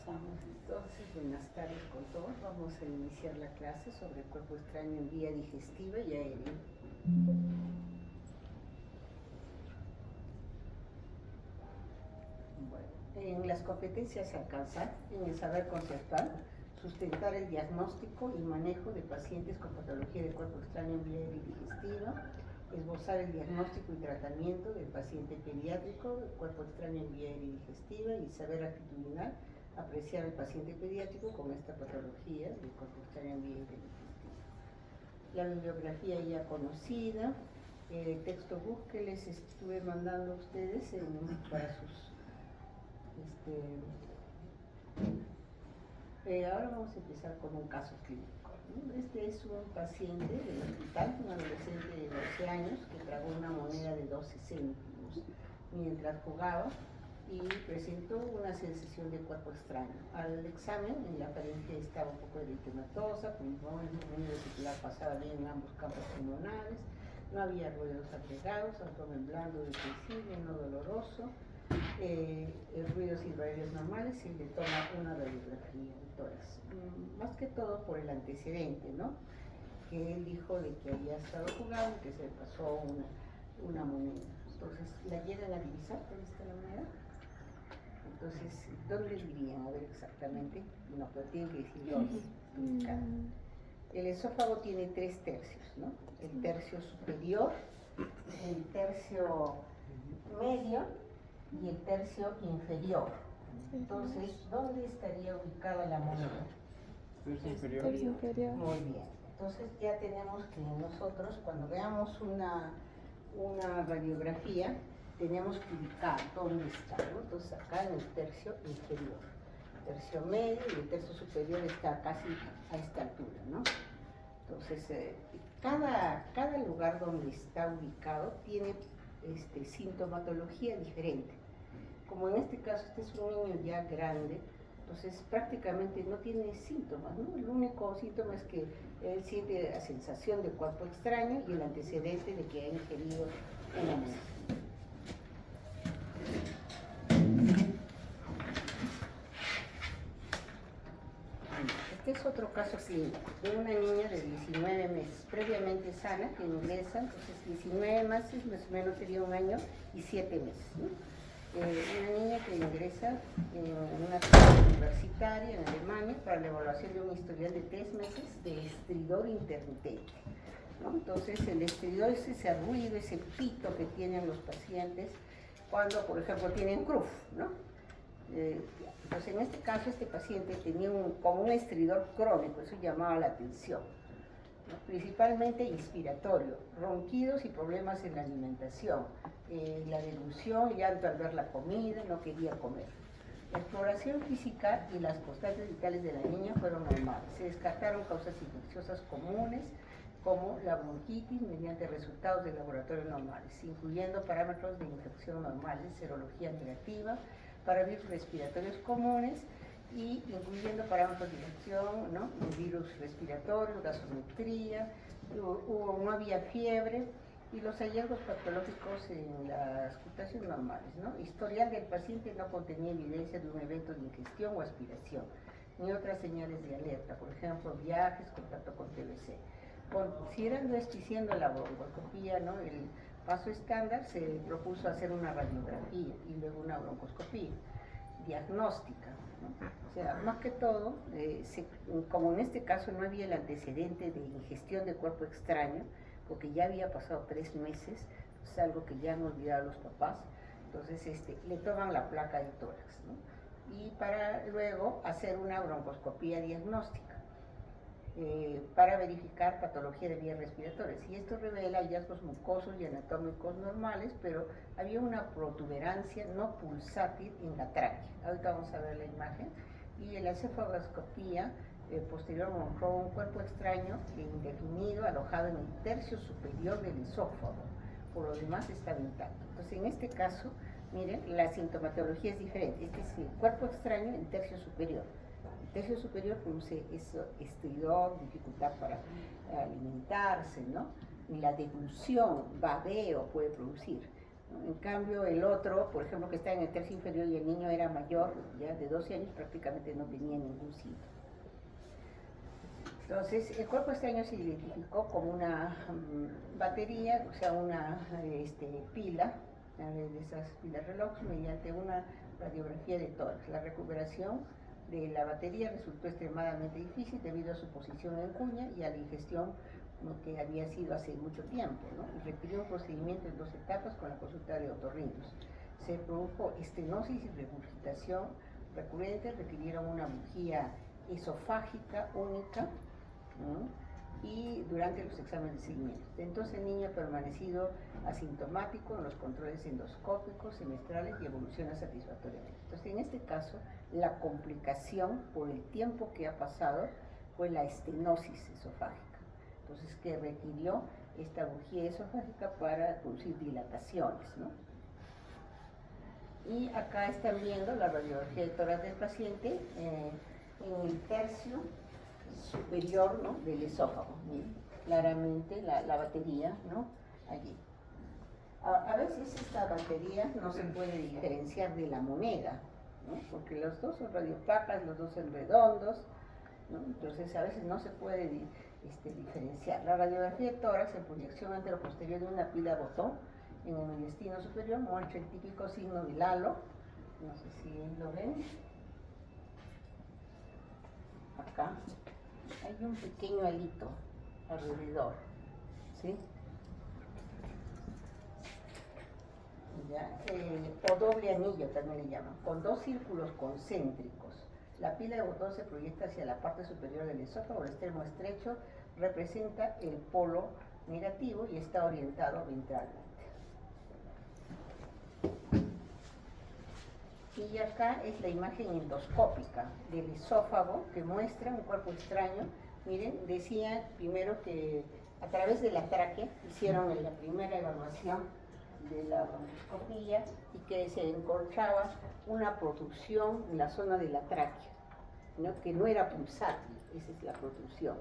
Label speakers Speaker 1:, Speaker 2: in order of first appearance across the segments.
Speaker 1: Empezamos entonces, buenas tardes con todos. Vamos a iniciar la clase sobre el cuerpo extraño en vía digestiva y aérea. Bueno, en las competencias a alcanzar, en el saber conceptual, sustentar el diagnóstico y manejo de pacientes con patología de cuerpo extraño en vía aérea y digestiva, esbozar el diagnóstico y tratamiento del paciente pediátrico de cuerpo extraño en vía aérea y digestiva y saber actitudinal, apreciar al paciente pediátrico con esta patología de cuerpo extraño en vía aérea y digestiva. La bibliografía ya conocida, el texto book que les estuve mandando a ustedes para sus ahora vamos a empezar con un caso clínico, ¿no? Este es un paciente del hospital, un adolescente de 12 años que tragó una moneda de 12 céntimos mientras jugaba y presentó una sensación de cuerpo extraño. Al examen, en la apariencia estaba un poco eritematosa, pulmón, el movimiento circular pasaba bien en ambos campos pulmonares, no había ruidos agregados, abdomen blando, depresible, no doloroso. Ruidos irradios normales y le toma una radiografía de tórax. Más que todo por el antecedente, ¿no? Que él dijo de que había estado jugando y que se pasó una moneda. Entonces, ¿la llegan a divisar? ¿Dónde está la moneda? Entonces, ¿dónde dirían? A ver exactamente. No, pero tienen que decir dónde. El esófago tiene 3 tercios, ¿no? El tercio superior, el tercio medio y el tercio inferior. Entonces, ¿dónde estaría ubicada la moneda?
Speaker 2: Tercio inferior.
Speaker 1: Muy bien. Entonces ya tenemos que nosotros, cuando veamos una radiografía, tenemos que ubicar dónde está, ¿no? Entonces acá en el tercio inferior. El tercio medio y el tercio superior está casi a esta altura, ¿no? Entonces, cada lugar donde está ubicado tiene sintomatología diferente. Como en este caso este es un niño ya grande, entonces prácticamente no tiene síntomas, ¿no? El único síntoma es que él siente la sensación de cuerpo extraño y el antecedente de que ha ingerido una moneda. Este es otro caso clínico de una niña de 19 meses, previamente sana, que ingresa, entonces 19 meses más o menos sería 1 año y 7 meses, ¿no? Una niña que ingresa en una escuela universitaria en Alemania para la evaluación de un historial de 3 meses de estridor intermitente, ¿no? Entonces el estridor es ese ruido, ese pito que tienen los pacientes cuando, por ejemplo, tienen CRUF, ¿no? Entonces en este caso este paciente tenía como un estridor crónico, eso llamaba la atención, ¿no? Principalmente inspiratorio, ronquidos y problemas en la alimentación, la deglución, llanto al ver la comida, no quería comer. La exploración física y las constantes vitales de la niña fueron normales. Se descartaron causas infecciosas comunes como la bronquitis mediante resultados de laboratorio normales, incluyendo parámetros de infección normales, serología negativa, para virus respiratorios comunes y incluyendo parámetros de infección, ¿no? Virus respiratorios, gasometría, no había fiebre y los hallazgos patológicos en las auscultaciones normales, ¿no? Historial del paciente no contenía evidencia de un evento de ingestión o aspiración, ni otras señales de alerta, por ejemplo, viajes, contacto con TBC. Considerando esto y siendo la broncoscopía, ¿no?, el paso estándar, se propuso hacer una radiografía y luego una broncoscopía diagnóstica, ¿no? O sea, más que todo, como en este caso no había el antecedente de ingestión de cuerpo extraño, porque ya había pasado 3 meses, es algo que ya han olvidado los papás, entonces le toman la placa de tórax, ¿no? Y para luego hacer una broncoscopía diagnóstica. Para verificar patología de vías respiratorias, y esto revela hallazgos mucosos y anatómicos normales, pero había una protuberancia no pulsátil en la tráquea. Ahorita vamos a ver la imagen. Y en la cefaloscopía posterior mostró un cuerpo extraño indefinido alojado en el tercio superior del esófago, por lo demás estaba intacto. Entonces en este caso, miren, la sintomatología es diferente. Este es el cuerpo extraño en tercio superior. El tercio superior produce estridor, dificultad para alimentarse, ¿no? Y la deglución, babeo puede producir. ¿no? En cambio, el otro, por ejemplo, que está en el tercio inferior y el niño era mayor, ya de 12 años, prácticamente no tenía ningún síntoma. Entonces, el cuerpo extraño se identificó como una batería, o sea, una pila, de esas pilas reloj, mediante una radiografía de tórax. La recuperación de la batería resultó extremadamente difícil debido a su posición en cuña y a la ingestión que había sido hace mucho tiempo, ¿no? Y requirió un procedimiento en 2 etapas con la consulta de otorrinos. Se produjo estenosis y regurgitación recurrente, requirieron una bujía esofágica única, ¿no? Y durante los exámenes de seguimiento. Entonces el niño ha permanecido asintomático en los controles endoscópicos, semestrales y evoluciona satisfactoriamente. Entonces en este caso la complicación por el tiempo que ha pasado fue la estenosis esofágica. Entonces que requirió esta bujía esofágica para producir dilataciones, ¿no? Y acá están viendo la radiografía de tórax del paciente en el tercio superior, ¿no?, del esófago. Miren, claramente la batería, ¿no?, allí. A veces esta batería no se puede diferenciar de la moneda, ¿no?, porque los dos son radioopacas, los dos son redondos, ¿no? Entonces a veces no se puede diferenciar. La radiografía de tórax en proyección anteroposterior de una pila botón en el mediastino superior muestra el típico signo del halo, no sé si lo ven, acá hay un pequeño halito alrededor, ¿sí? ¿Ya? O doble anillo también le llaman, con 2 círculos concéntricos. La pila de botón se proyecta hacia la parte superior del esófago, el extremo estrecho representa el polo negativo y está orientado ventralmente. Y acá es la imagen endoscópica del esófago que muestra un cuerpo extraño. Miren, decía primero que a través de la tráquea hicieron la primera evaluación de la bronquioscopía y que se encontraba una protrusión en la zona de la tráquea, ¿no?, que no era pulsátil, esa es la protrusión.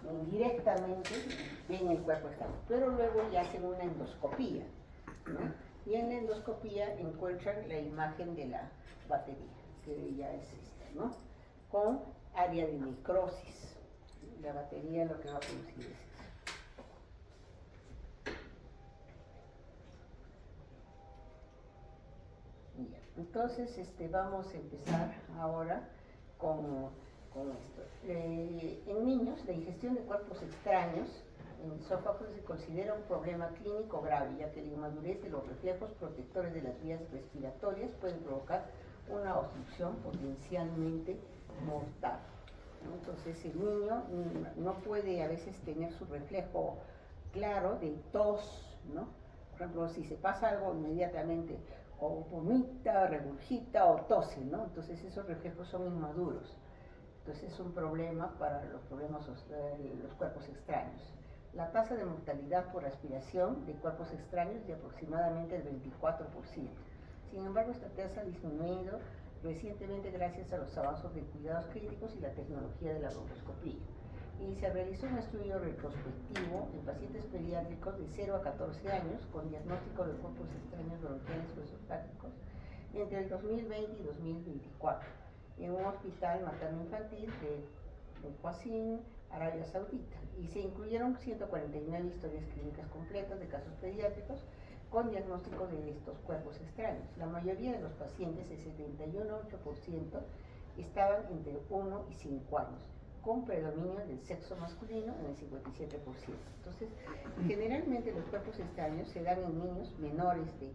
Speaker 1: Indirectamente ven el cuerpo extraño, pero luego ya hacen una endoscopía, ¿no? Y en la endoscopía encuentran la imagen de la batería, que ya es esta, ¿no?, con área de necrosis. La batería lo que va a producir es eso. Bien, entonces vamos a empezar ahora con esto. En niños, la ingestión de cuerpos extraños en esófago se considera un problema clínico grave, ya que la inmadurez de los reflejos protectores de las vías respiratorias puede provocar una obstrucción potencialmente mortal, ¿no? Entonces el niño no puede a veces tener su reflejo claro de tos, ¿no? Por ejemplo, si se pasa algo inmediatamente o vomita, regurgita o tose, ¿no? Entonces esos reflejos son inmaduros. Entonces es un problema para los cuerpos extraños. La tasa de mortalidad por aspiración de cuerpos extraños es de aproximadamente el 24%. Sin embargo, esta tasa ha disminuido recientemente gracias a los avances de cuidados críticos y la tecnología de la bronquioscopía. Y se realizó un estudio retrospectivo en pacientes pediátricos de 0 a 14 años con diagnóstico de cuerpos extraños bronquiales o esofágicos entre el 2020 y 2024 en un hospital materno-infantil de Qassim, Arabia Saudita, y se incluyeron 149 historias clínicas completas de casos pediátricos con diagnóstico de estos cuerpos extraños. La mayoría de los pacientes, el 71,8%, estaban entre 1 y 5 años, con predominio del sexo masculino en el 57%. Entonces, generalmente los cuerpos extraños se dan en niños menores de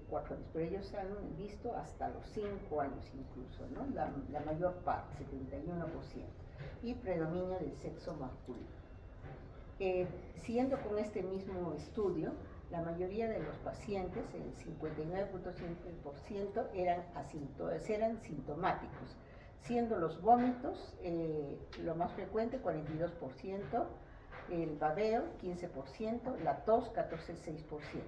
Speaker 1: 4 años, pero ellos han visto hasta los 5 años incluso, ¿no? La mayor parte, 71%, y predominio del sexo masculino. Siguiendo con este mismo estudio, la mayoría de los pacientes, el 59,5%, eran sintomáticos, siendo los vómitos lo más frecuente, 42%, el babeo, 15%, la tos, 14,6%.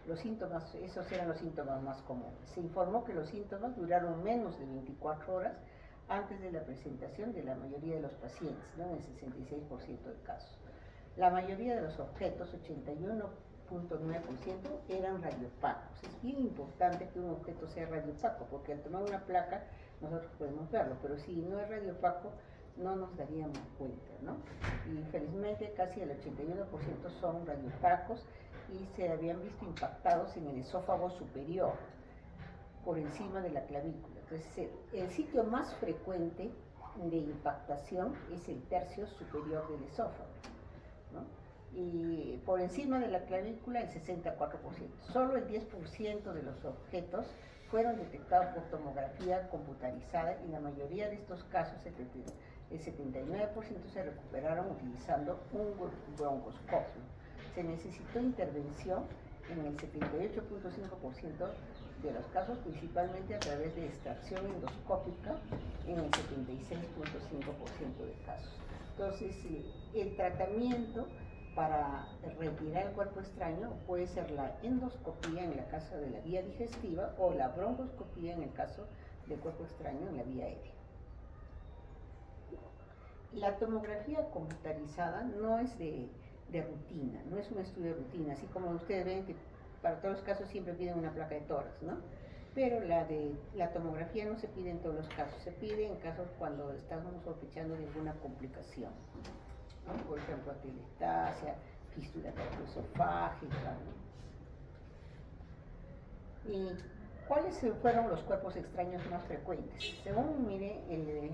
Speaker 1: Los síntomas, esos eran los síntomas más comunes. Se informó que los síntomas duraron menos de 24 horas antes de la presentación de la mayoría de los pacientes, ¿no?, en el 66% de casos. La mayoría de los objetos, 81% eran radioopacos. Es bien importante que un objeto sea radiopaco, porque al tomar una placa nosotros podemos verlo, pero si no es radiopaco no nos daríamos cuenta, ¿no? Y felizmente casi el 81% son radiopacos y se habían visto impactados en el esófago superior, por encima de la clavícula. Entonces, el sitio más frecuente de impactación es el tercio superior del esófago, ¿no? Y por encima de la clavícula el 64%. Solo el 10% de los objetos fueron detectados por tomografía computarizada y la mayoría de estos casos, el 79% se recuperaron utilizando un broncoscopio. Se necesitó intervención en el 78.5% de los casos, principalmente a través de extracción endoscópica en el 76.5% de casos. Entonces, el tratamiento para retirar el cuerpo extraño puede ser la endoscopía en el caso de la vía digestiva o la broncoscopía en el caso del cuerpo extraño en la vía aérea. La tomografía computarizada no es de rutina, no es un estudio de rutina, así como ustedes ven que para todos los casos siempre piden una placa de tórax, ¿no? Pero la tomografía no se pide en todos los casos, se pide en casos cuando estamos sospechando de alguna complicación, ¿no? Por ejemplo, atelectasia, fístula gastroesofágica, ¿no? ¿Y cuáles fueron los cuerpos extraños más frecuentes? Según mire el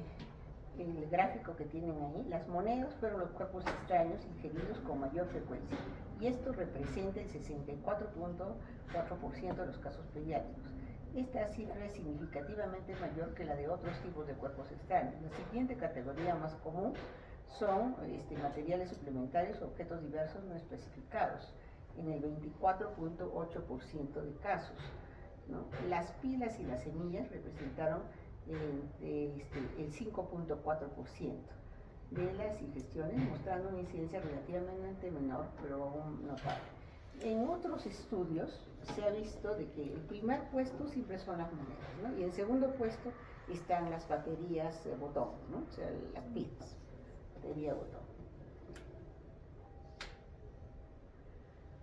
Speaker 1: gráfico que tienen ahí, las monedas fueron los cuerpos extraños ingeridos con mayor frecuencia, y esto representa el 64.4% de los casos pediátricos. Esta cifra es significativamente mayor que la de otros tipos de cuerpos extraños. La siguiente categoría más común son materiales suplementarios o objetos diversos no especificados, en el 24.8% de casos, ¿no? Las pilas y las semillas representaron el 5.4% de las ingestiones, mostrando una incidencia relativamente menor, pero aún notable. En otros estudios se ha visto de que el primer puesto siempre son las monedas, ¿no? Y en segundo puesto están las baterías botón, ¿no? O sea, las pilas, batería botón.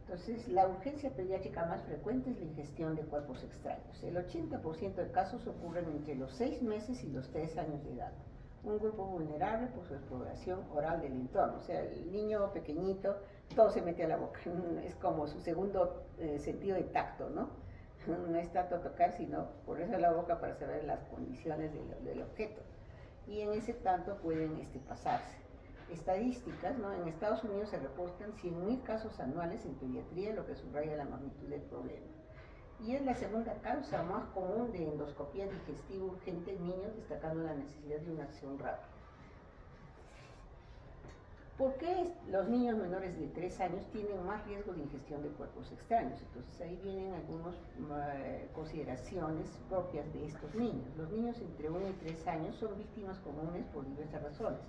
Speaker 1: Entonces, la urgencia pediátrica más frecuente es la ingestión de cuerpos extraños. El 80% de casos ocurren entre los 6 meses y los 3 años de edad. Un grupo vulnerable por su exploración oral del entorno. O sea, el niño pequeñito, todo se mete a la boca. Es como su segundo sentido de tacto, ¿no? No es tanto tocar, sino ponerse a la boca para saber las condiciones del objeto. Y en ese tanto pueden pasarse. Estadísticas, ¿no? En Estados Unidos se reportan 100.000 casos anuales en pediatría, lo que subraya la magnitud del problema. Y es la segunda causa más común de endoscopía digestiva urgente en niños, destacando la necesidad de una acción rápida. ¿Por qué los niños menores de 3 años tienen más riesgo de ingestión de cuerpos extraños? Entonces ahí vienen algunas consideraciones propias de estos niños. Los niños entre 1 y 3 años son víctimas comunes por diversas razones.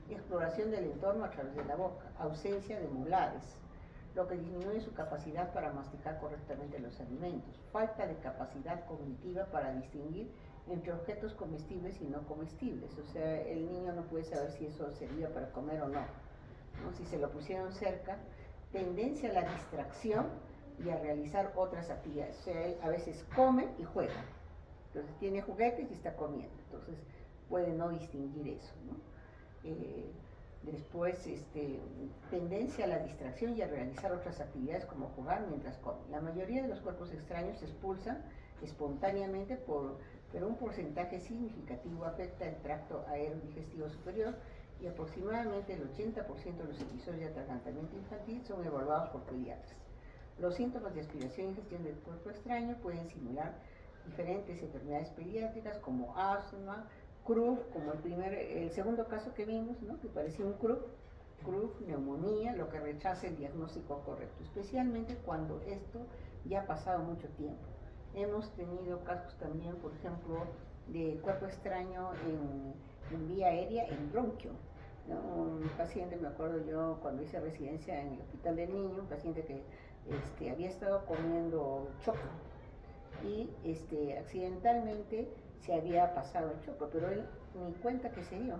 Speaker 1: Exploración del entorno a través de la boca, ausencia de molares, lo que disminuye su capacidad para masticar correctamente los alimentos, falta de capacidad cognitiva para distinguir entre objetos comestibles y no comestibles, o sea, el niño no puede saber si eso servía para comer o no, ¿no? Si se lo pusieron cerca, tendencia a la distracción y a realizar otras actividades, o sea, él a veces come y juega, entonces tiene juguetes y está comiendo, entonces puede no distinguir eso, ¿no? Después tendencia a la distracción y a realizar otras actividades como jugar mientras come. La mayoría de los cuerpos extraños se expulsan espontáneamente, pero un porcentaje significativo afecta el tracto aerodigestivo superior y aproximadamente el 80% de los episodios de atragantamiento infantil son evaluados por pediatras. Los síntomas de aspiración y ingestión del cuerpo extraño pueden simular diferentes enfermedades pediátricas como asma, CRUF, como el segundo caso que vimos, ¿no? Que parecía un CRUF, neumonía, lo que rechaza el diagnóstico correcto, especialmente cuando esto ya ha pasado mucho tiempo. Hemos tenido casos también, por ejemplo, de cuerpo extraño en vía aérea, en bronquio, ¿no? Un paciente, me acuerdo yo cuando hice residencia en el Hospital del Niño, un paciente que había estado comiendo choclo y accidentalmente se había pasado el choco, pero él ni cuenta que se dio,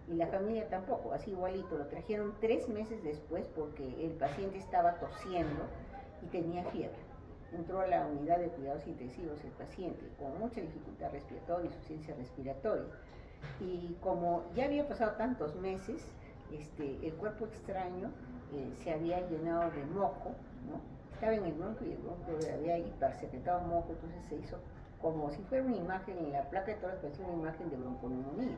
Speaker 1: y la familia tampoco, así igualito, lo trajeron 3 meses después porque el paciente estaba tosiendo y tenía fiebre. Entró a la unidad de cuidados intensivos el paciente con mucha dificultad respiratoria, insuficiencia respiratoria. Y como ya había pasado tantos meses, el cuerpo extraño se había llenado de moco, ¿no? Estaba en el bronco y el bronco había hipersecretado moco, entonces se hizo como si fuera una imagen, en la placa de tórax parecía una imagen de bronconeumonía.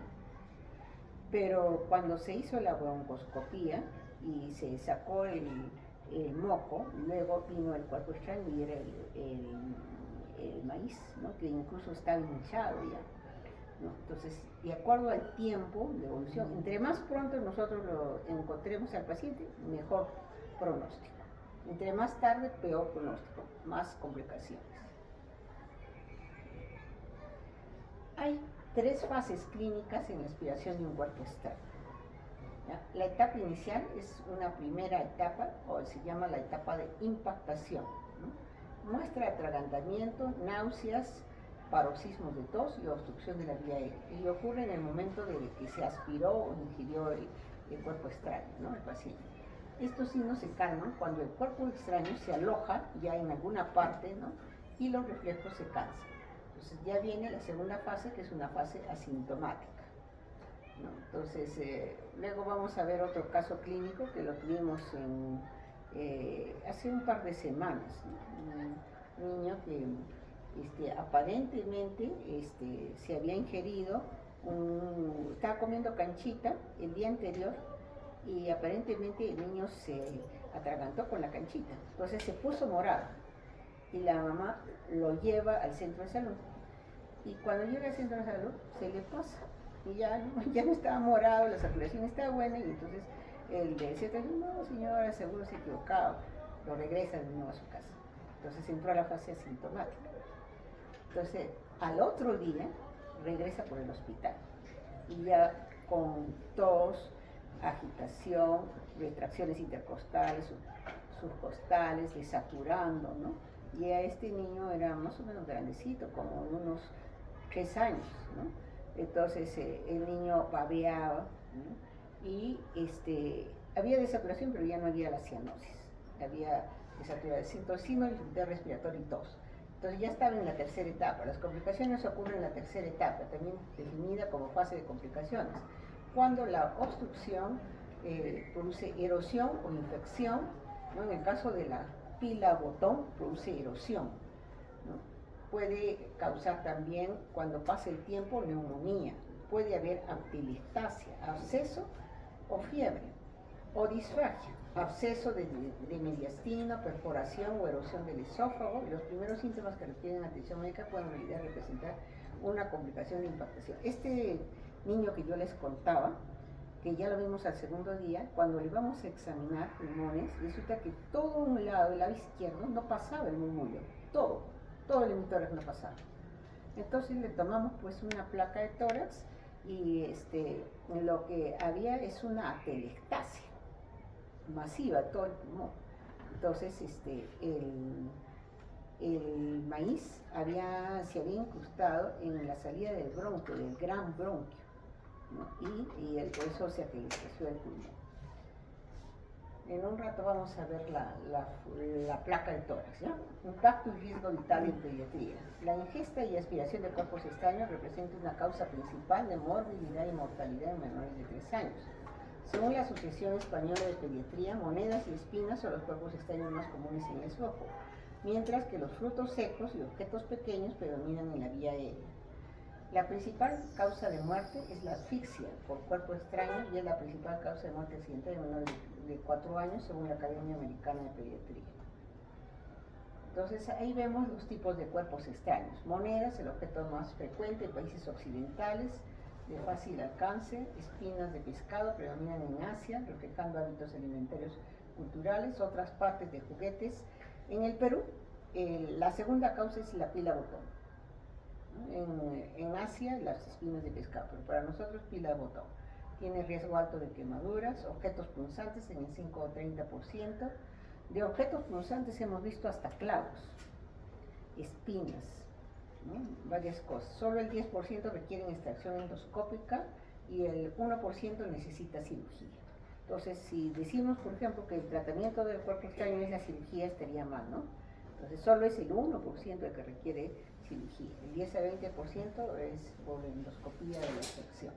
Speaker 1: Pero cuando se hizo la broncoscopía y se sacó el moco, luego vino el cuerpo extraño y era el maíz, ¿no? Que incluso estaba hinchado ya, ¿no? Entonces, de acuerdo al tiempo de evolución, entre más pronto nosotros lo encontremos al paciente, mejor pronóstico. Entre más tarde, peor pronóstico, más complicaciones. Hay 3 fases clínicas en la aspiración de un cuerpo externo. ¿Ya? La etapa inicial es una primera etapa, o se llama la etapa de impactación, ¿no? Muestra atragantamiento, náuseas, paroxismos de tos y obstrucción de la vía aérea. Y ocurre en el momento de que se aspiró o ingirió el cuerpo extraño, ¿no? El paciente. Estos signos se calman cuando el cuerpo extraño se aloja ya en alguna parte, ¿no? Y los reflejos se cansan. Entonces ya viene la segunda fase, que es una fase asintomática, ¿no? Entonces, luego vamos a ver otro caso clínico que lo tuvimos hace un par de semanas, ¿no? Un niño que aparentemente se había ingerido, estaba comiendo canchita el día anterior y aparentemente el niño se atragantó con la canchita, entonces se puso morado y la mamá lo lleva al centro de salud. Y cuando llega al centro de salud, se le pasa. Y ya no estaba morado, la circulación estaba buena, y entonces el del centro dice, no señora, seguro se ha equivocado, lo regresa de nuevo a su casa. Entonces entró a la fase asintomática. Entonces, al otro día, regresa por el hospital. Y ya con tos, agitación, retracciones intercostales, subcostales, desaturando, ¿no? Y a este niño era más o menos grandecito, como de unos 3 años, ¿no? Entonces el niño babeaba, ¿no? Y había desaturación, pero ya no había la cianosis, había desaturación, dificultad respiratoria y tos. Entonces ya estaba en la tercera etapa. Las complicaciones ocurren en la tercera etapa, también definida como fase de complicaciones, cuando la obstrucción produce erosión o infección, ¿no? En el caso de la pila botón, produce erosión, ¿no? Puede causar también, cuando pasa el tiempo, neumonía. Puede haber atelectasia, absceso o fiebre, o disfagia, absceso de mediastino, perforación o erosión del esófago. Los primeros síntomas que requieren atención médica pueden en realidad representar una complicación de impactación. Este niño que yo les contaba, que ya lo vimos al segundo día, cuando le vamos a examinar pulmones, resulta que todo un lado, el lado izquierdo, no pasaba el murmullo, todo el hemitórax no pasaba. Entonces le tomamos pues una placa de tórax y lo que había es una atelectasia masiva, todo el pulmón. Entonces el maíz se había incrustado en la salida del bronquio, del gran bronquio, ¿no? Y por eso se atelectasió el pulmón. En un rato vamos a ver la placa de tórax, ¿ya? Impacto y riesgo vital en pediatría. La ingesta y aspiración de cuerpos extraños representa una causa principal de morbilidad y mortalidad en menores de 3 años. Según la Asociación Española de Pediatría, monedas y espinas son los cuerpos extraños más comunes en el esófago, mientras que los frutos secos y objetos pequeños predominan en la vía aérea. La principal causa de muerte es la asfixia por cuerpo extraño y es la principal causa de muerte accidental de menores de 4 años, según la Academia Americana de Pediatría. Entonces ahí vemos los tipos de cuerpos extraños. Monedas, el objeto más frecuente en países occidentales, de fácil alcance. Espinas de pescado predominan en Asia, reflejando hábitos alimentarios culturales. Otras partes de juguetes. En el Perú, la segunda causa es la pila botón. En Asia, las espinas de pescado, pero para nosotros pila botón. Tiene riesgo alto de quemaduras, objetos punzantes en el 5 o 30%. De objetos punzantes hemos visto hasta clavos, espinas, ¿no? Varias cosas. Solo el 10% requieren extracción endoscópica y el 1% necesita cirugía. Entonces, si decimos, por ejemplo, que el tratamiento del cuerpo extraño es la cirugía, estaría mal, ¿no? Entonces, solo es el 1% el que requiere cirugía. El 10 a 20% es por endoscopía de la sección.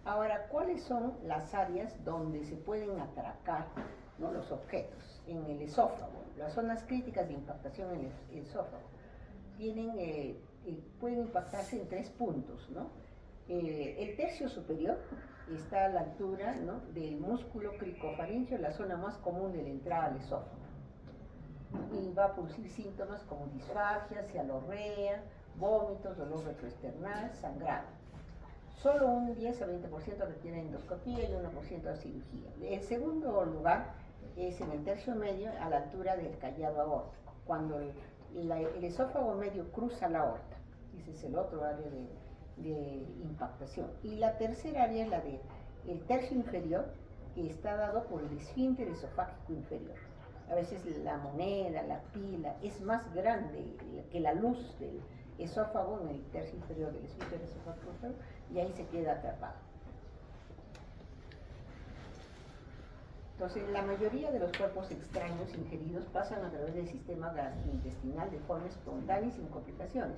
Speaker 1: Ahora, ¿cuáles son las áreas donde se pueden atracar, ¿no?, los objetos? En el esófago, las zonas críticas de impactación en el esófago pueden impactarse en 3 puntos, ¿no? El tercio superior está a la altura, ¿no?, del músculo cricofaríngeo, la zona más común de la entrada al esófago. Y va a producir síntomas como disfagia, cialorrea, vómitos, dolor retroesternal, sangrado. Solo un 10 a 20% requiere endoscopía y 1% de cirugía. El segundo lugar es en el tercio medio, a la altura del callado aórtico, cuando el esófago medio cruza la aorta. Ese es el otro área de impactación. Y la tercera área es la del tercio inferior, que está dado por el esfínter esofágico inferior. A veces la moneda, la pila, es más grande que la luz del esófago en el tercio inferior del esfínter esofágico inferior, y ahí se queda atrapado. Entonces, la mayoría de los cuerpos extraños ingeridos pasan a través del sistema gastrointestinal de forma espontánea y sin complicaciones.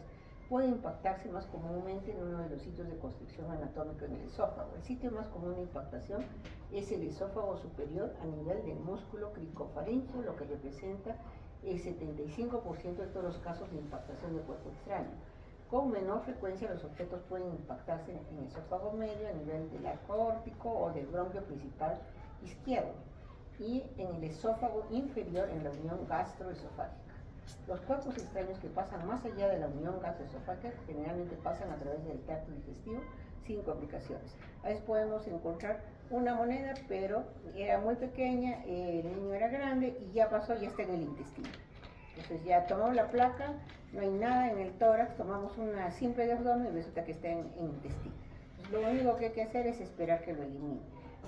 Speaker 1: Puede impactarse más comúnmente en uno de los sitios de constricción anatómica en el esófago. El sitio más común de impactación es el esófago superior a nivel del músculo cricofaríngeo, lo que representa el 75% de todos los casos de impactación de cuerpo extraño. Con menor frecuencia los objetos pueden impactarse en el esófago medio a nivel del arco aórtico o del bronquio principal izquierdo, y en el esófago inferior en la unión gastroesofágica. Los cuerpos extraños que pasan más allá de la unión gastroesofágica generalmente pasan a través del tracto digestivo sin complicaciones. A veces podemos encontrar una moneda, pero era muy pequeña, el niño era grande y ya pasó, ya está en el intestino. Entonces ya tomamos la placa, no hay nada en el tórax, tomamos una simple de abdomen y resulta que está en el intestino. Entonces, lo único que hay que hacer es esperar que lo elimine.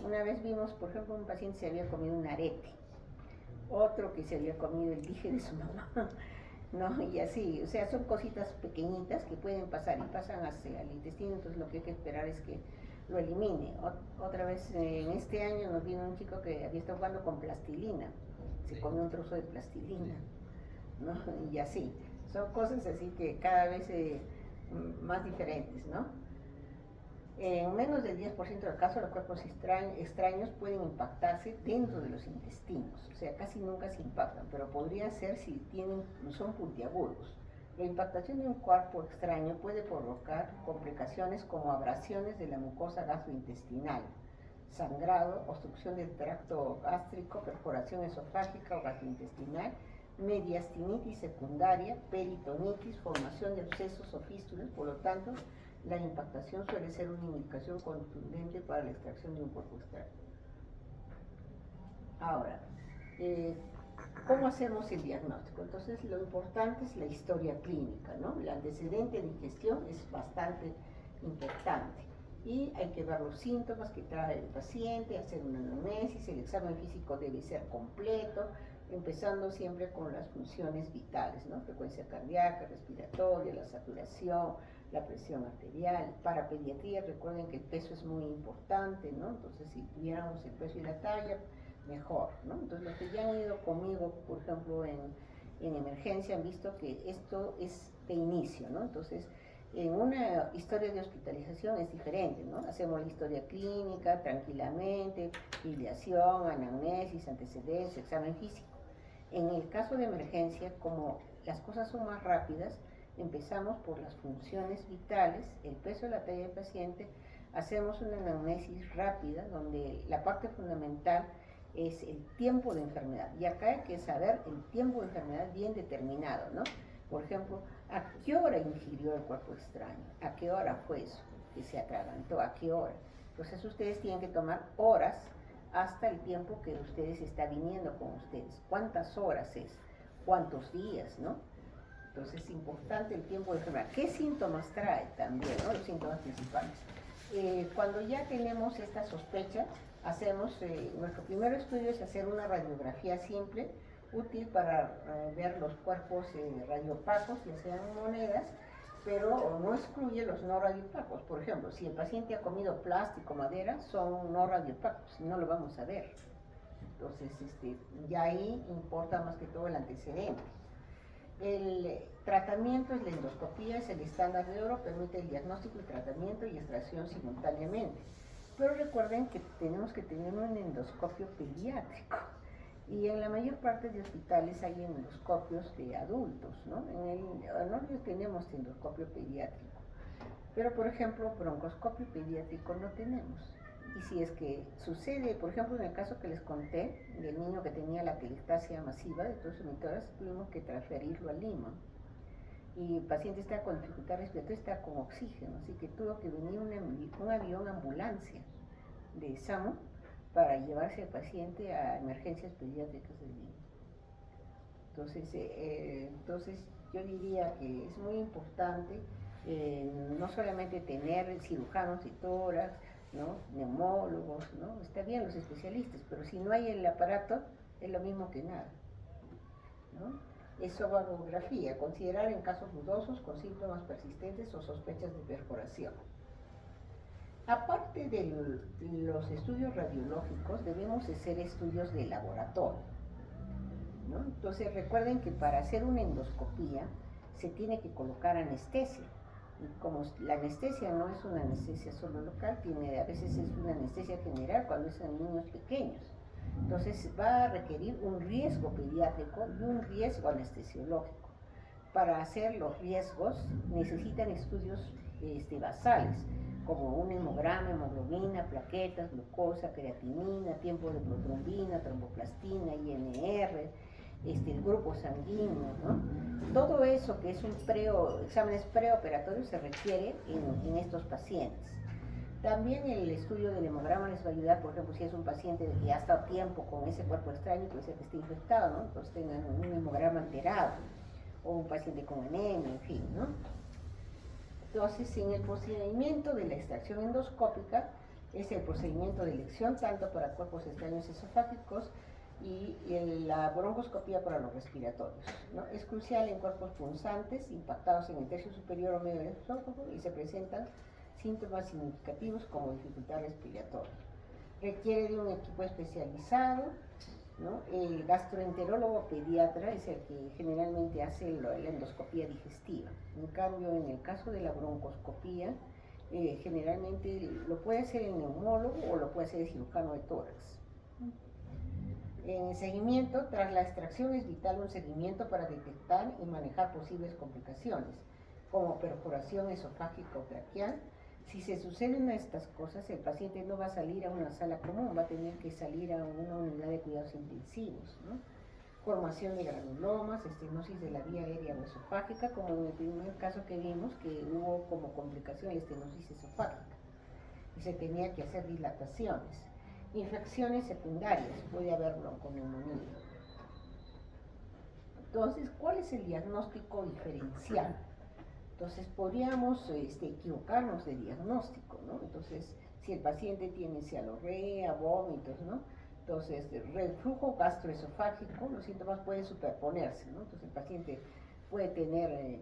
Speaker 1: Una vez vimos, por ejemplo, un paciente se había comido un arete, otro que se había comido el dije de su mamá, ¿no? Y así, o sea, son cositas pequeñitas que pueden pasar y pasan hacia el intestino, entonces lo que hay que esperar es que lo elimine. Otra vez, en este año nos vino un chico que había estado jugando con plastilina, se comió un trozo de plastilina, ¿no? Y así, son cosas así que cada vez más diferentes, ¿no? En menos del 10% del caso, los cuerpos extraños pueden impactarse dentro de los intestinos, o sea, casi nunca se impactan, pero podría ser si son puntiagudos. La impactación de un cuerpo extraño puede provocar complicaciones como abrasiones de la mucosa gastrointestinal, sangrado, obstrucción del tracto gástrico, perforación esofágica o gastrointestinal, mediastinitis secundaria, peritonitis, formación de abscesos o fístulas. Por lo tanto, la impactación suele ser una indicación contundente para la extracción de un cuerpo extraño. Ahora, ¿cómo hacemos el diagnóstico? Entonces, lo importante es la historia clínica, ¿no? El antecedente de ingestión es bastante importante y hay que ver los síntomas que trae el paciente, hacer una anamnesis, el examen físico debe ser completo, empezando siempre con las funciones vitales, ¿no? Frecuencia cardíaca, respiratoria, la saturación, la presión arterial. Para pediatría, recuerden que el peso es muy importante, ¿no? Entonces, si tuviéramos el peso y la talla, mejor, ¿no? Entonces, los que ya han ido conmigo, por ejemplo, en emergencia, han visto que esto es de inicio, ¿no? Entonces, en una historia de hospitalización es diferente, ¿no? Hacemos la historia clínica tranquilamente, filiación, anamnesis, antecedentes, examen físico. En el caso de emergencia, como las cosas son más rápidas, empezamos por las funciones vitales, el peso y la talla del paciente, hacemos una anamnesis rápida donde la parte fundamental es el tiempo de enfermedad. Y acá hay que saber el tiempo de enfermedad bien determinado, ¿no? Por ejemplo, ¿a qué hora ingirió el cuerpo extraño? ¿A qué hora fue eso que se atragantó? ¿A qué hora? Entonces ustedes tienen que tomar horas hasta el tiempo que ustedes está viniendo con ustedes. ¿Cuántas horas es? ¿Cuántos días, no? Entonces es importante el tiempo de enfermedad. ¿Qué síntomas trae también, no? Los síntomas principales. Cuando ya tenemos esta sospecha, hacemos, nuestro primer estudio es hacer una radiografía simple, útil para ver los cuerpos radiopacos, ya sean monedas, pero no excluye los no radioopacos. Por ejemplo, si el paciente ha comido plástico, madera, son no radioopacos, no lo vamos a ver. Entonces, ya ahí importa más que todo el antecedente. El tratamiento es la endoscopía, es el estándar de oro, permite el diagnóstico, el tratamiento y extracción simultáneamente. Pero recuerden que tenemos que tener un endoscopio pediátrico. Y en la mayor parte de hospitales hay endoscopios de adultos, ¿no? Nosotros tenemos endoscopio pediátrico, pero por ejemplo, broncoscopio pediátrico no tenemos. Y si es que sucede, por ejemplo, en el caso que les conté, del niño que tenía la atelectasia masiva de todos sus monitores, tuvimos que transferirlo a Lima. Y el paciente está con dificultad respiratoria, está con oxígeno, así que tuvo que venir un avión ambulancia de SAMU para llevarse al paciente a emergencias pediátricas del niño. Entonces yo diría que es muy importante no solamente tener cirujanos de tórax, ¿no? Neumólogos, ¿no? Está bien los especialistas, pero si no hay el aparato es lo mismo que nada, ¿no? Esofagografía, considerar en casos dudosos con síntomas persistentes o sospechas de perforación. Aparte de los estudios radiológicos, debemos hacer estudios de laboratorio, ¿no? Entonces recuerden que para hacer una endoscopía se tiene que colocar anestesia. Y como la anestesia no es una anestesia solo local, a veces es una anestesia general cuando es en niños pequeños. Entonces va a requerir un riesgo pediátrico y un riesgo anestesiológico. Para hacer los riesgos necesitan estudios basales, como un hemograma, hemoglobina, plaquetas, glucosa, creatinina, tiempo de protrombina, tromboplastina, INR, el grupo sanguíneo, ¿no? Todo eso que es exámenes preoperatorios se requiere en estos pacientes. También el estudio del hemograma les va a ayudar, por ejemplo, si es un paciente que ya ha estado tiempo con ese cuerpo extraño, puede ser que esté infectado, ¿no? Entonces tengan un hemograma alterado, o un paciente con anemia, en fin, ¿no? Entonces, en el procedimiento de la extracción endoscópica, es el procedimiento de elección tanto para cuerpos extraños esofágicos y la broncoscopía para los respiratorios, ¿no? Es crucial en cuerpos punzantes impactados en el tercio superior o medio del esófago y se presentan síntomas significativos como dificultad respiratoria. Requiere de un equipo especializado, ¿no? El gastroenterólogo pediatra es el que generalmente hace la endoscopía digestiva. En cambio, en el caso de la broncoscopía, generalmente lo puede hacer el neumólogo o lo puede hacer el cirujano de tórax. En el seguimiento, tras la extracción es vital un seguimiento para detectar y manejar posibles complicaciones, como perforación esofágico-traqueal. Si se suceden estas cosas, el paciente no va a salir a una sala común, va a tener que salir a una unidad de cuidados intensivos, ¿no? Formación de granulomas, estenosis de la vía aérea o esofágica, como en el primer caso que vimos, que hubo como complicación la estenosis esofágica y se tenía que hacer dilataciones. Infecciones secundarias, puede haber bronconeumonía. Entonces, ¿cuál es el diagnóstico diferencial? Entonces, podríamos equivocarnos de diagnóstico, ¿no? Entonces, si el paciente tiene cialorrea, vómitos, ¿no? Entonces, reflujo gastroesofágico, los síntomas pueden superponerse, ¿no? Entonces, el paciente puede tener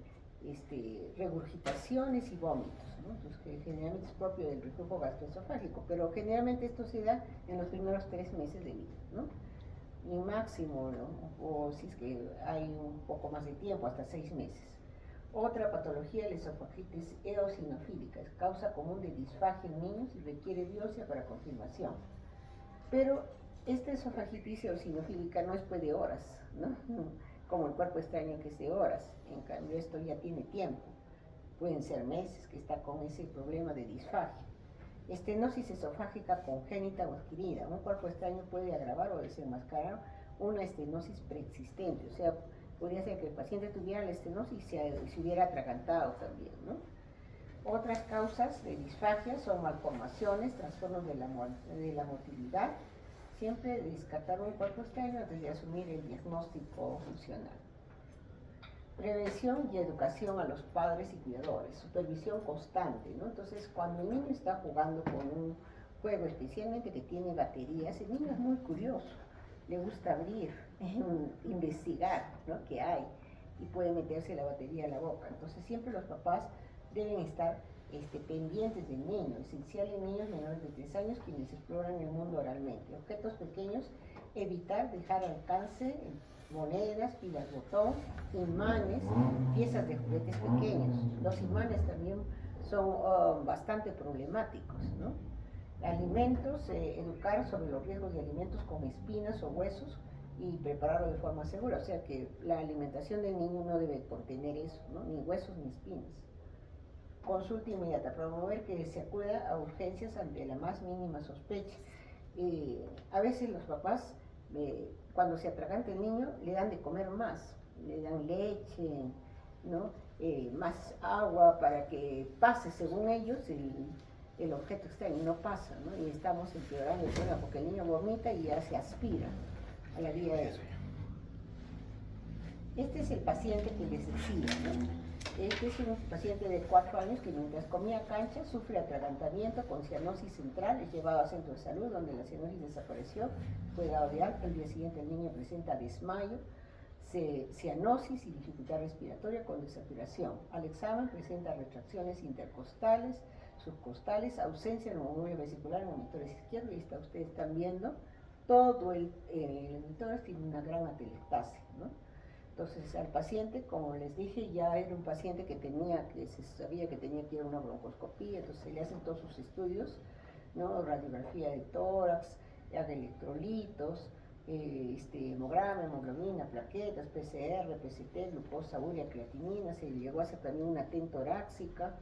Speaker 1: regurgitaciones y vómitos, ¿no? Entonces, que generalmente es propio del reflujo gastroesofágico, pero generalmente esto se da en los primeros 3 meses de vida, ¿no? Y máximo, ¿no? O si es que hay un poco más de tiempo, hasta 6 meses. Otra patología, la esofagitis eosinofílica, es causa común de disfagia en niños y requiere biopsia para confirmación. Pero esta esofagitis eosinofílica no es de horas, ¿no? Como el cuerpo extraño que es de horas. En cambio, esto ya tiene tiempo. Pueden ser meses que está con ese problema de disfagia. Estenosis esofágica congénita o adquirida. Un cuerpo extraño puede agravar o desenmascarar una estenosis preexistente, o sea, podría ser que el paciente tuviera la estenosis y se hubiera atragantado también, ¿no? Otras causas de disfagia son malformaciones, trastornos de la motilidad. Siempre descartar un cuerpo extraño antes de asumir el diagnóstico funcional. Prevención y educación a los padres y cuidadores, supervisión constante, ¿no? Entonces, cuando el niño está jugando con un juego, especialmente que tiene baterías, el niño es muy curioso, le gusta abrir, investigar, ¿no? ¿Qué hay? y puede meterse la batería a la boca. Entonces siempre los papás deben estar pendientes del niño, esencial en niños menores de 3 años quienes exploran el mundo oralmente. Objetos pequeños, evitar dejar al alcance monedas, pilas botón, imanes, piezas de juguetes pequeños. Los imanes también son bastante problemáticos, ¿no? Alimentos, educar sobre los riesgos de alimentos con espinas o huesos y prepararlo de forma segura, o sea que la alimentación del niño no debe contener eso, ¿no? Ni huesos ni espinas. Consulta inmediata, promover que se acuda a urgencias ante la más mínima sospecha. A veces los papás, cuando se atraganta el niño, le dan de comer más, le dan leche, ¿no? Más agua para que pase, según ellos, el objeto extraño, y no pasa, ¿no? Y estamos empeorando el problema porque el niño vomita y ya se aspira a la vía aérea. Este es el paciente que les decía, ¿no? Este es un paciente de 4 años que mientras comía cancha sufre atragantamiento con cianosis central, es llevado a centro de salud donde la cianosis desapareció, fue dado de alta, el día siguiente el niño presenta desmayo, cianosis y dificultad respiratoria con desaturación. Al examen presenta retracciones intercostales, subcostales, ausencia de neumología vesicular en el monitor izquierdo, y ustedes están viendo todo el monitor tiene una gran atelectasia, ¿no? Entonces al paciente, como les dije, ya era un paciente que se sabía que tenía que ir a una broncoscopía, entonces se le hacen todos sus estudios, ¿no? Radiografía de tórax, de electrolitos, hemograma, hemoglobina, plaquetas, PCR, PCT, glucosa, urea, creatinina, se llegó a hacer también una TEN torácica,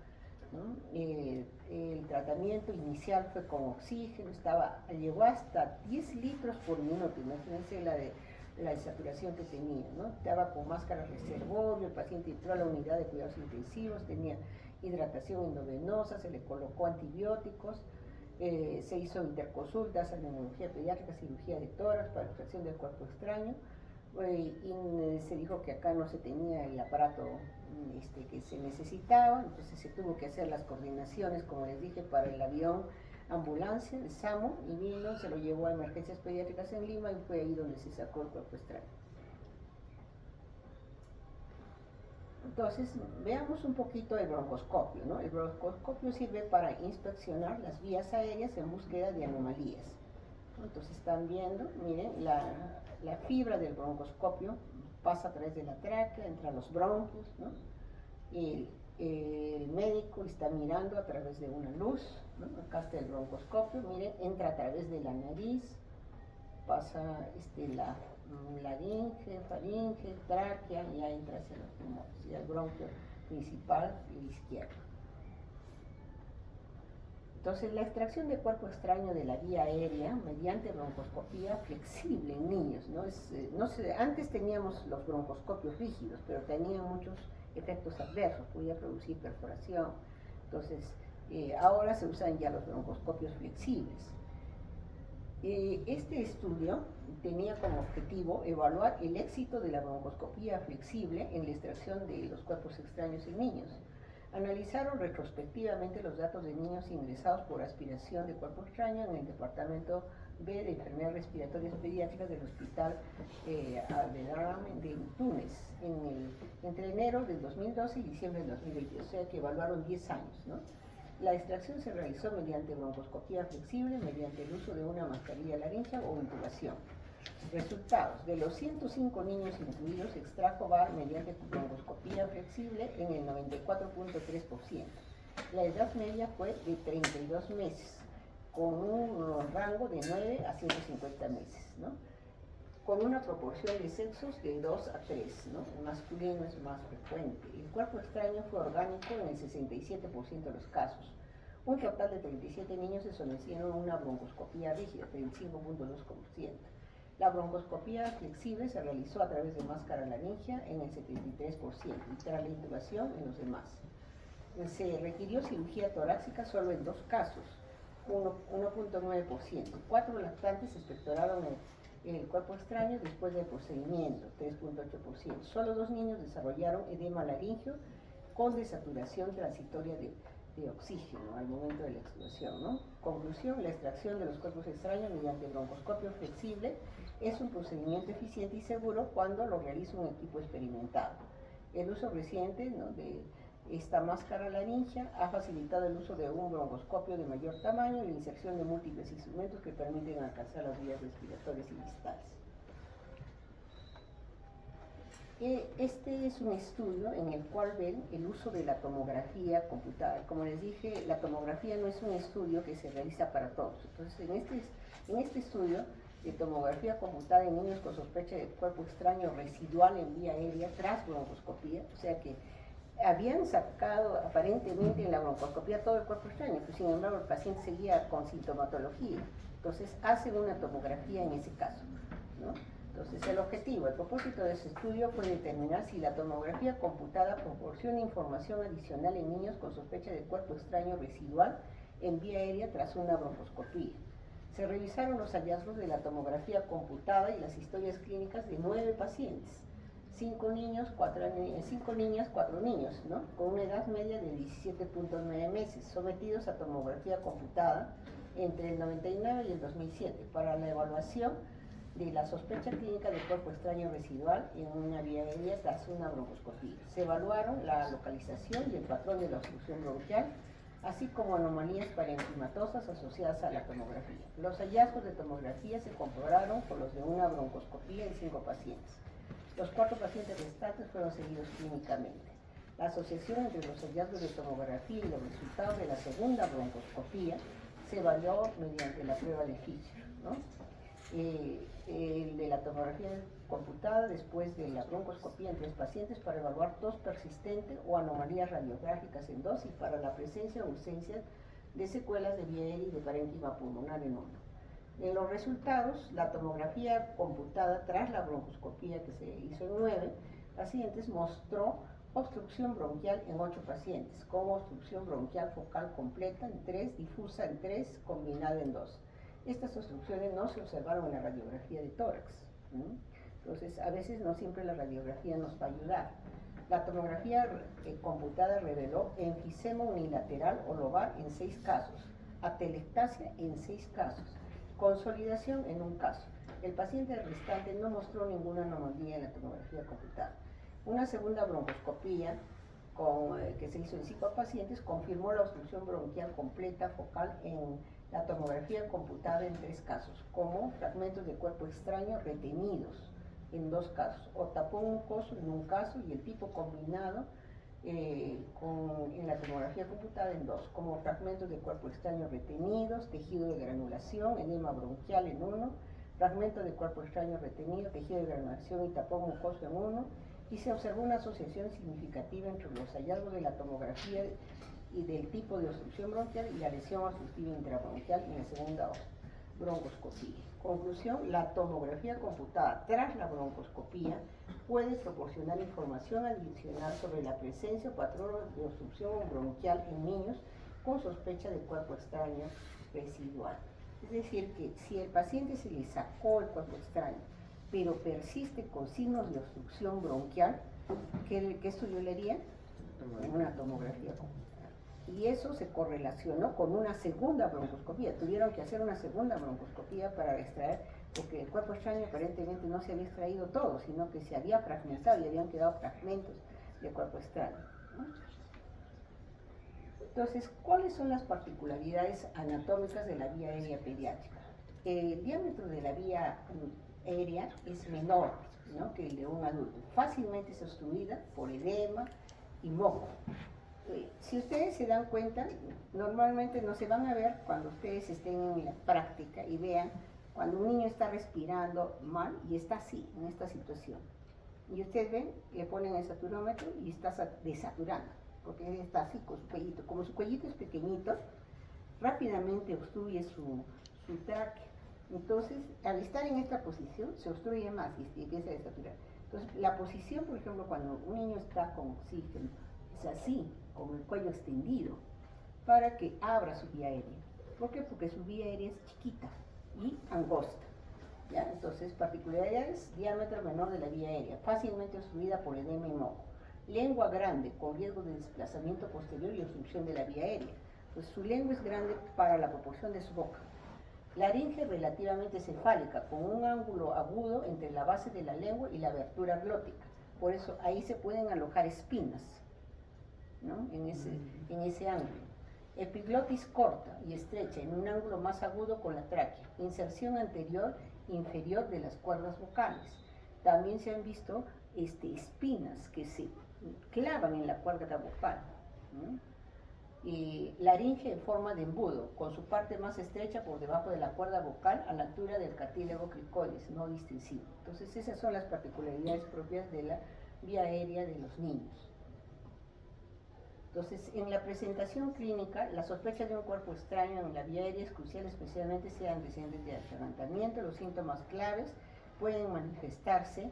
Speaker 1: ¿no? El tratamiento inicial fue con oxígeno, llegó hasta 10 litros por minuto, imagínense la desaturación que tenía, ¿no? Estaba con máscara reservorio, el paciente entró a la unidad de cuidados intensivos, tenía hidratación endovenosa, se le colocó antibióticos, se hizo interconsultas, neumología pediátrica, cirugía de tórax para extracción del cuerpo extraño, y se dijo que acá no se tenía el aparato que se necesitaba, entonces se tuvo que hacer las coordinaciones, como les dije, para el avión ambulancia, el SAMU, y vino, se lo llevó a emergencias pediátricas en Lima y fue ahí donde se sacó el cuerpo extraño. Entonces, veamos un poquito el broncoscopio, ¿no? El broncoscopio sirve para inspeccionar las vías aéreas en búsqueda de anomalías. Entonces están viendo, miren, la fibra del broncoscopio pasa a través de la tráquea, entra a los bronquios, ¿no? Y el médico está mirando a través de una luz, ¿no? Acá está el broncoscopio, miren, entra a través de la nariz, pasa la laringe, faringe, tráquea, y ya entra hacia los pulmones, y el bronquio principal izquierdo. Entonces, la extracción de cuerpo extraño de la vía aérea mediante broncoscopía flexible en niños, ¿no? Antes teníamos los broncoscopios rígidos, pero tenían muchos efectos adversos, podía producir perforación. Entonces, ahora se usan ya los broncoscopios flexibles. Este estudio tenía como objetivo evaluar el éxito de la broncoscopía flexible en la extracción de los cuerpos extraños en niños. Analizaron retrospectivamente los datos de niños ingresados por aspiración de cuerpo extraño en el departamento B de enfermedades respiratorias pediátricas del Hospital Al-Bedram de Túnez entre enero del 2012 y diciembre del 2020, o sea que evaluaron 10 años, ¿no? La extracción se realizó mediante broncoscopía flexible, mediante el uso de una mascarilla laríngea o intubación. Resultados: de los 105 niños incluidos, se extrajo VAR mediante broncoscopía flexible en el 94.3%. La edad media fue de 32 meses, con un rango de 9 a 150 meses, ¿no? Con una proporción de sexos de 2 a 3, ¿no? El masculino es más frecuente. El cuerpo extraño fue orgánico en el 67% de los casos. Un total de 37 niños se sometieron a una broncoscopía rígida, 35.2%. La broncoscopía flexible se realizó a través de máscara laríngea en el 73% y tras la intubación en los demás. Se requirió cirugía torácica solo en 2 casos, 1.9%. 4 lactantes expectoraron el cuerpo extraño después del procedimiento, 3.8%. Solo 2 niños desarrollaron edema laríngeo con desaturación transitoria de oxígeno al momento de la extubación, ¿no? Conclusión: la extracción de los cuerpos extraños mediante broncoscopio flexible es un procedimiento eficiente y seguro cuando lo realiza un equipo experimentado. El uso reciente, ¿no?, de esta máscara laringea ha facilitado el uso de un broncoscopio de mayor tamaño y la inserción de múltiples instrumentos que permiten alcanzar las vías respiratorias y distales. Este es un estudio en el cual ven el uso de la tomografía computada. Como les dije, la tomografía no es un estudio que se realiza para todos. Entonces, en este estudio de tomografía computada en niños con sospecha de cuerpo extraño residual en vía aérea tras broncoscopía, o sea que habían sacado aparentemente en la broncoscopía todo el cuerpo extraño, pero sin embargo el paciente seguía con sintomatología. Entonces hacen una tomografía en ese caso, ¿no? Entonces el propósito de ese estudio fue determinar si la tomografía computada proporciona información adicional en niños con sospecha de cuerpo extraño residual en vía aérea tras una broncoscopía. Se revisaron los hallazgos de la tomografía computada y las historias clínicas de 9 pacientes, 5 niños, 4 niños, ¿no?, con una edad media de 17.9 meses, sometidos a tomografía computada entre el 99 y el 2007 para la evaluación de la sospecha clínica de cuerpo extraño residual en una vía aérea tras una broncoscopía. Se evaluaron la localización y el patrón de la obstrucción bronquial, así como anomalías parenquimatosas asociadas a la tomografía. Los hallazgos de tomografía se compararon con los de una broncoscopía en 5 pacientes. Los 4 pacientes restantes fueron seguidos clínicamente. La asociación entre los hallazgos de tomografía y los resultados de la segunda broncoscopía se evaluó mediante la prueba de Fischer, ¿no? El de la tomografía computada después de la broncoscopía en 3 pacientes para evaluar tos persistente o anomalías radiográficas en 2 y para la presencia o ausencia de secuelas de vía aérea y de parénquima pulmonar en 1. En los resultados, la tomografía computada tras la broncoscopía que se hizo en 9 pacientes mostró obstrucción bronquial en 8 pacientes, con obstrucción bronquial focal completa en 3, difusa en 3, combinada en 2. Estas obstrucciones no se observaron en la radiografía de tórax, ¿no? Entonces, a veces no siempre la radiografía nos va a ayudar. La tomografía computada reveló enfisema unilateral o lobar en 6 casos, atelectasia en 6 casos, consolidación en 1 caso. El paciente restante no mostró ninguna anomalía en la tomografía computada. Una segunda broncoscopía que se hizo en 5 pacientes confirmó la obstrucción bronquial completa focal en la tomografía computada en 3 casos, como fragmentos de cuerpo extraño retenidos en 2 casos, o tapón mucoso en 1 caso y el tipo combinado en la tomografía computada en 2, como fragmentos de cuerpo extraño retenidos, tejido de granulación, edema bronquial en 1, fragmento de cuerpo extraño retenido, tejido de granulación y tapón mucoso en 1, y se observó una asociación significativa entre los hallazgos de la tomografía y del tipo de obstrucción bronquial y la lesión obstructiva intrabronquial en la segunda broncoscopía. Conclusión: la tomografía computada tras la broncoscopía puede proporcionar información adicional sobre la presencia o patrón de obstrucción bronquial en niños con sospecha de cuerpo extraño residual. Es decir, que si el paciente se le sacó el cuerpo extraño, pero persiste con signos de obstrucción bronquial, ¿qué estudio le haría? Una tomografía computada. Y eso se correlacionó con una segunda broncoscopía. Tuvieron que hacer una segunda broncoscopía para extraer, porque el cuerpo extraño aparentemente no se había extraído todo, sino que se había fragmentado y habían quedado fragmentos de cuerpo extraño, ¿no? Entonces, ¿cuáles son las particularidades anatómicas de la vía aérea pediátrica? El diámetro de la vía aérea es menor, ¿no?, que el de un adulto. Fácilmente es obstruida por edema y moco. Si ustedes se dan cuenta, normalmente no se van a ver cuando ustedes estén en la práctica y vean cuando un niño está respirando mal y está así, en esta situación. Y ustedes ven, le ponen el saturómetro y está desaturando, porque él está así con su cuellito. Como su cuellito es pequeñito, rápidamente obstruye su tráquea. Entonces, al estar en esta posición, se obstruye más y empieza a desaturar. Entonces, la posición, por ejemplo, cuando un niño está con oxígeno, es así, con el cuello extendido, para que abra su vía aérea. ¿Por qué? Porque su vía aérea es chiquita y angosta, ¿ya? Entonces, particularidades: diámetro menor de la vía aérea, fácilmente obstruida por edema y moco. Lengua grande, con riesgo de desplazamiento posterior y obstrucción de la vía aérea. Pues su lengua es grande para la proporción de su boca. Laringe relativamente cefálica, con un ángulo agudo entre la base de la lengua y la abertura glótica. Por eso ahí se pueden alojar espinas, ¿no? En ese ángulo. Epiglotis corta y estrecha en un ángulo más agudo con la tráquea. Inserción anterior inferior de las cuerdas vocales. También se han visto espinas que se clavan en la cuerda vocal, ¿no? Y laringe en forma de embudo, con su parte más estrecha por debajo de la cuerda vocal a la altura del cartílago cricoides, no distinsivo. Entonces esas son las particularidades propias de la vía aérea de los niños. Entonces, en la presentación clínica, la sospecha de un cuerpo extraño en la vía aérea es crucial, especialmente si hay antecedentes de atragantamiento. Los síntomas claves pueden manifestarse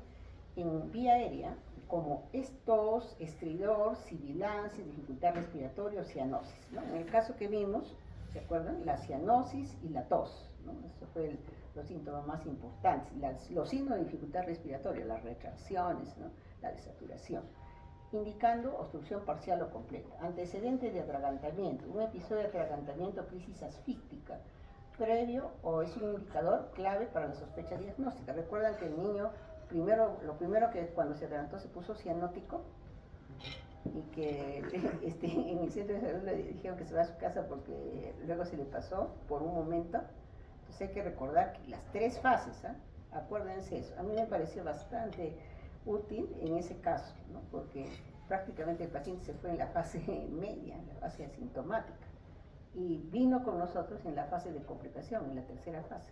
Speaker 1: en vía aérea como tos, estridor, sibilancia, dificultad respiratoria o cianosis, ¿no? En el caso que vimos, ¿se acuerdan? La cianosis y la tos, ¿no? Eso fue los síntomas más importantes. Los signos de dificultad respiratoria, las retracciones, ¿no? La desaturación, indicando obstrucción parcial o completa. Antecedentes de atragantamiento, un episodio de atragantamiento o crisis asfíctica previo o es un indicador clave para la sospecha diagnóstica. Recuerdan que el niño lo primero que cuando se adelantó se puso cianótico y que en el centro de salud le dijeron que se va a su casa porque luego se le pasó por un momento. Entonces hay que recordar que las 3 fases, ¿eh? Acuérdense eso. A mí me pareció bastante útil en ese caso, ¿no? Porque prácticamente el paciente se fue en la fase media, en la fase asintomática, y vino con nosotros en la fase de complicación, en la tercera fase.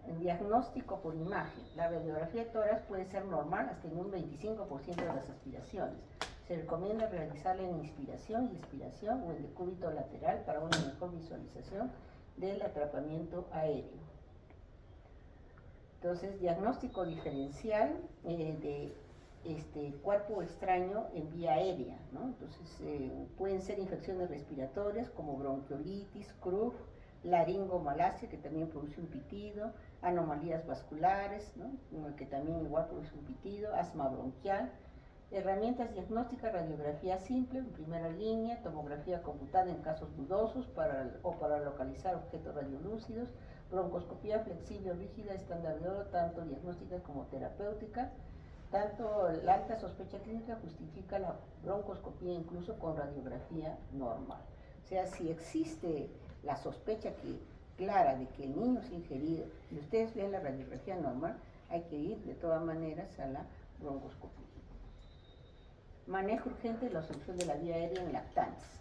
Speaker 1: El diagnóstico por imagen. La radiografía de tórax puede ser normal hasta en un 25% de las aspiraciones. Se recomienda realizarla en inspiración y expiración o en decúbito lateral para una mejor visualización del atrapamiento aéreo. Entonces, diagnóstico diferencial de cuerpo extraño en vía aérea, ¿no? Entonces, pueden ser infecciones respiratorias como bronquiolitis, CRUF, laringomalacia, que también produce un pitido, anomalías vasculares, ¿no? Que también igual produce un pitido, asma bronquial. Herramientas diagnósticas, radiografía simple en primera línea, tomografía computada en casos dudosos para localizar objetos radiolúcidos, broncoscopía flexible o rígida, estándar de oro, tanto diagnóstica como terapéutica. Tanto la alta sospecha clínica justifica la broncoscopía incluso con radiografía normal. O sea, si existe la sospecha clara de que el niño es ingerido y ustedes ven la radiografía normal, hay que ir de todas maneras a la broncoscopía. Manejo urgente de la obstrucción de la vía aérea en lactantes.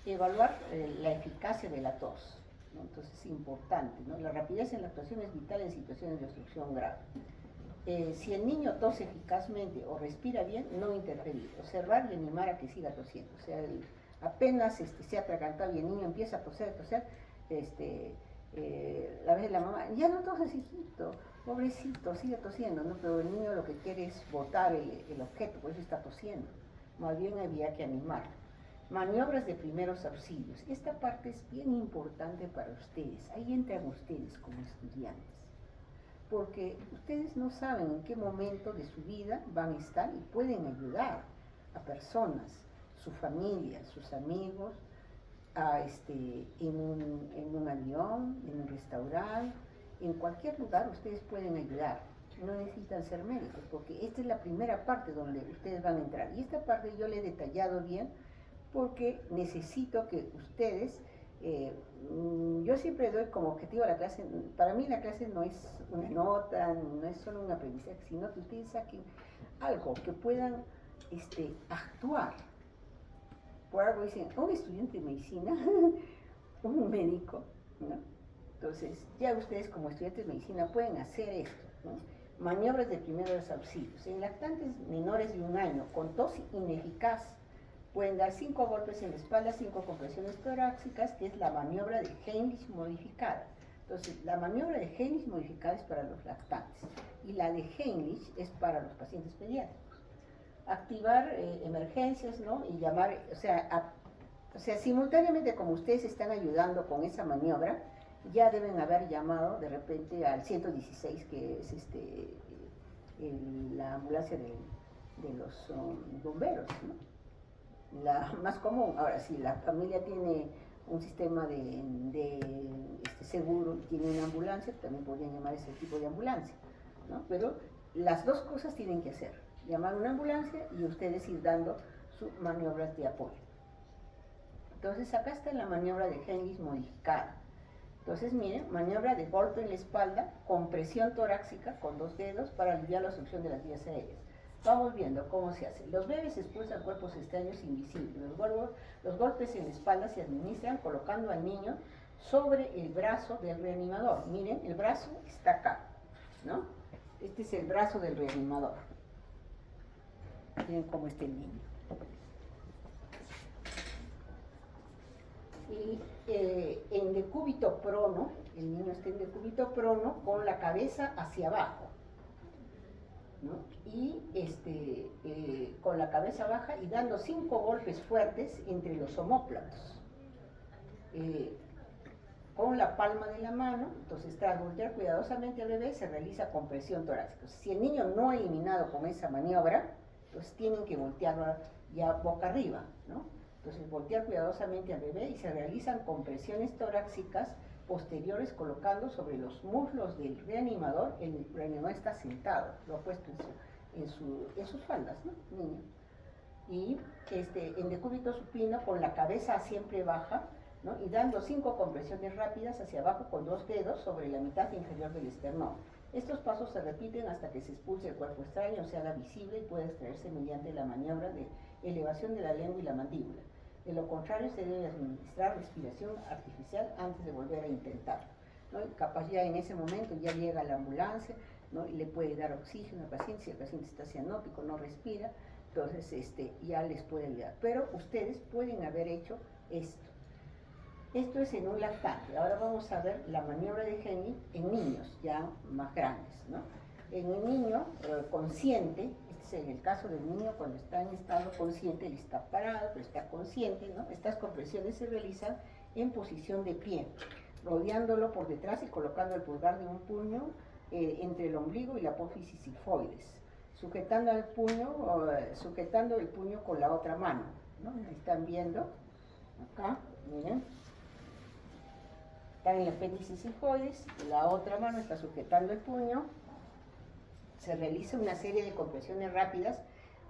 Speaker 1: Evaluar la eficacia de la tos, ¿no? Entonces es importante, ¿no? La rapidez en la actuación es vital en situaciones de obstrucción grave. Si el niño tose eficazmente o respira bien, no interferir. Observar y animar a que siga tosiendo. O sea, apenas se ha atragantado y el niño empieza a toser, a veces la mamá, ya no toses, hijito, pobrecito, sigue tosiendo, ¿no? Pero el niño lo que quiere es botar el objeto, por eso está tosiendo. Más bien había que animarlo. Maniobras de primeros auxilios. Esta parte es bien importante para ustedes. Ahí entran ustedes como estudiantes, porque ustedes no saben en qué momento de su vida van a estar y pueden ayudar a personas, su familia, sus amigos, en un avión, en un restaurante, en cualquier lugar ustedes pueden ayudar. No necesitan ser médicos, porque esta es la primera parte donde ustedes van a entrar. Y esta parte yo le he detallado bien porque necesito que ustedes, yo siempre doy como objetivo a la clase, para mí la clase no es una nota, no es solo un aprendizaje, sino que ustedes saquen algo, que puedan actuar. Por algo dicen, un estudiante de medicina, un médico, ¿no? Entonces, ya ustedes como estudiantes de medicina pueden hacer esto, ¿no? Maniobras de primeros auxilios. En lactantes menores de 1 año, con tos ineficaz, pueden dar 5 golpes en la espalda, 5 compresiones torácicas, que es la maniobra de Heimlich modificada. Entonces, la maniobra de Heimlich modificada es para los lactantes y la de Heimlich es para los pacientes pediátricos. Activar emergencias, ¿no? Y llamar, o sea, simultáneamente como ustedes están ayudando con esa maniobra, ya deben haber llamado de repente al 116, que es la ambulancia de los bomberos, ¿no? La más común. Ahora, si la familia tiene un sistema de seguro y tiene una ambulancia, también podrían llamar ese tipo de ambulancia, ¿no? Pero las dos cosas tienen que hacer. llamar una ambulancia y ustedes ir dando sus maniobras de apoyo. Entonces acá está la maniobra de Henrich modificada. Entonces miren, maniobra de golpe en la espalda con presión torácica con 2 dedos para aliviar la obstrucción de las vías aéreas. Vamos viendo cómo se hace. Los bebés expulsan cuerpos extraños invisibles. Los golpes en la espalda se administran colocando al niño sobre el brazo del reanimador. Miren, el brazo está acá, ¿no? Este es el brazo del reanimador. Miren cómo está el niño. Y en decúbito prono, el niño está en decúbito prono con la cabeza hacia abajo, ¿no? Y con la cabeza baja y dando 5 golpes fuertes entre los omóplatos. Con la palma de la mano, entonces tras voltear cuidadosamente al bebé se realiza compresión torácica. Si el niño no ha eliminado con esa maniobra, pues tienen que voltearlo ya boca arriba, ¿no? Entonces voltear cuidadosamente al bebé y se realizan compresiones torácicas posteriores colocando sobre los muslos del reanimador. El reanimador está sentado, lo ha puesto en sus faldas, ¿no? Niño. Y en decúbito supino con la cabeza siempre baja, ¿no? Y dando 5 compresiones rápidas hacia abajo con 2 dedos sobre la mitad inferior del esternón. Estos pasos se repiten hasta que se expulse el cuerpo extraño, se haga visible y pueda extraerse mediante la maniobra de elevación de la lengua y la mandíbula. De lo contrario, se debe administrar respiración artificial antes de volver a intentarlo, ¿no? Y capaz ya en ese momento ya llega la ambulancia, ¿no? Y le puede dar oxígeno al paciente. Si el paciente está cianótico, no respira, entonces ya les puede ayudar. Pero ustedes pueden haber hecho esto. Esto es en un lactante. Ahora vamos a ver la maniobra de Henrich en niños ya más grandes, ¿no? En un niño consciente, este es en el caso del niño cuando está en estado consciente, él está parado, pero está consciente, ¿no? Estas compresiones se realizan en posición de pie, rodeándolo por detrás y colocando el pulgar de un puño entre el ombligo y la apófisis sifoides, sujetando el puño con la otra mano, ¿no? Están viendo acá, miren. Está en el apéndice sifoides, la otra mano está sujetando el puño. Se realiza una serie de compresiones rápidas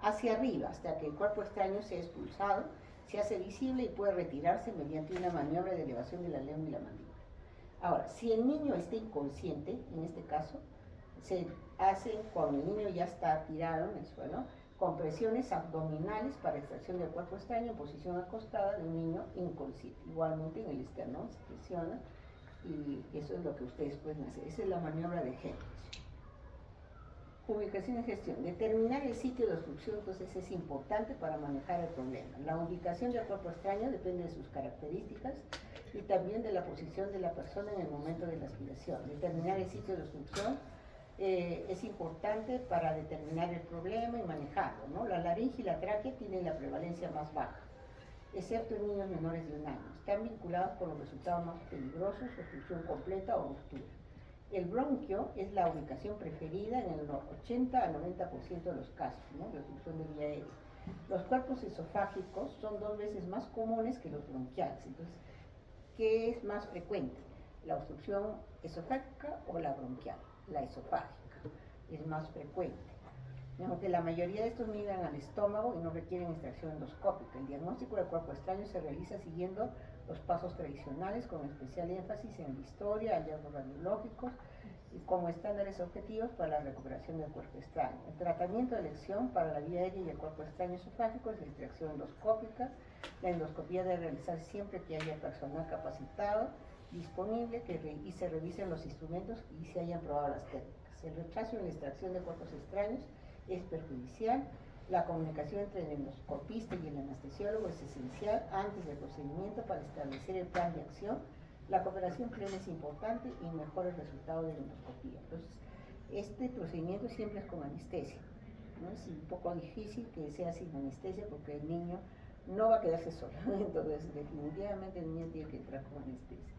Speaker 1: hacia arriba hasta que el cuerpo extraño sea expulsado, se hace visible y puede retirarse mediante una maniobra de elevación de la lengua y la mandíbula. Ahora, si el niño está inconsciente, en este caso, se hacen cuando el niño ya está tirado en el suelo, compresiones abdominales para extracción del cuerpo extraño en posición acostada de un niño inconsciente. Igualmente en el esternón se presiona y eso es lo que ustedes pueden hacer. Esa es la maniobra de Henrich. Ubicación y gestión. Determinar el sitio de obstrucción, entonces es importante para manejar el problema. La ubicación del cuerpo extraño depende de sus características y también de la posición de la persona en el momento de la aspiración. Determinar el sitio de obstrucción es importante para determinar el problema y manejarlo, ¿no? La laringe y la tráquea tienen la prevalencia más baja, excepto en niños menores de 1 año. Están vinculados con los resultados más peligrosos, obstrucción completa o ruptura. El bronquio es la ubicación preferida en el 80 al 90% de los casos, ¿no? De obstrucción de vía aérea. Los cuerpos esofágicos son 2 veces más comunes que los bronquiales. Entonces, ¿qué es más frecuente? ¿La obstrucción esofágica o la bronquial? La esofágica es más frecuente. Aunque la mayoría de estos migran al estómago y no requieren extracción endoscópica. El diagnóstico del cuerpo extraño se realiza siguiendo los pasos tradicionales, con especial énfasis en la historia, hallazgos radiológicos y como estándares objetivos para la recuperación del cuerpo extraño. El tratamiento de elección para la vía aérea y el cuerpo extraño esofágico es la extracción endoscópica. La endoscopía debe realizarse siempre que haya personal capacitado disponible y se revisen los instrumentos y se hayan probado las técnicas. El rechazo en la extracción de cuerpos extraños es perjudicial. La comunicación entre el endoscopista y el anestesiólogo es esencial antes del procedimiento para establecer el plan de acción. La cooperación plena es importante y mejora el resultado de la endoscopía. Entonces, este procedimiento siempre es con anestesia, ¿no? Es un poco difícil que sea sin anestesia porque el niño no va a quedarse solo. Entonces, definitivamente el niño tiene que entrar con anestesia.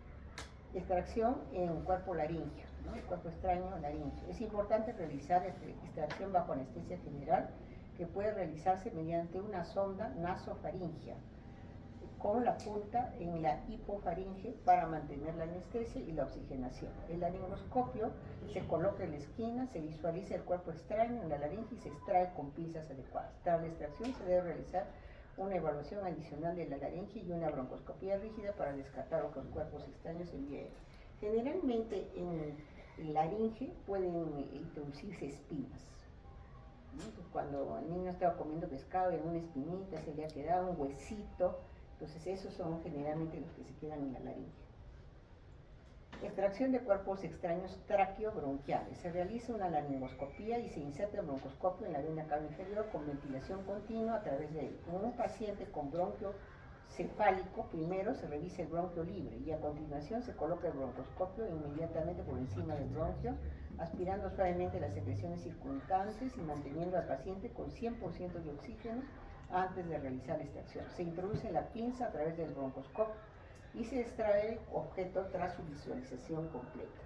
Speaker 1: Extracción en cuerpo laringio, ¿no? El cuerpo extraño laringio. Es importante realizar extracción bajo anestesia general que puede realizarse mediante una sonda nasofaringea con la punta en la hipofaringe para mantener la anestesia y la oxigenación. El laringoscopio se coloca en la esquina, se visualiza el cuerpo extraño en la laringe y se extrae con pinzas adecuadas. Tras la extracción se debe realizar una evaluación adicional de la laringe y una broncoscopía rígida para descartar otros cuerpos extraños en vía aérea. Generalmente en laringe pueden introducirse espinas. Cuando el niño estaba comiendo pescado y en una espinita se le ha quedado un huesito, entonces esos son generalmente los que se quedan en la laringe. Extracción de cuerpos extraños traqueobronquiales. Se realiza una laringoscopía y se inserta el broncoscopio en la vena cava inferior con ventilación continua a través de él. En un paciente con bronquio cefálico, primero se revisa el bronquio libre y a continuación se coloca el broncoscopio inmediatamente por encima del bronquio, aspirando suavemente las secreciones circundantes y manteniendo al paciente con 100% de oxígeno antes de realizar la extracción. Se introduce la pinza a través del broncoscopio y se extrae el objeto tras su visualización completa.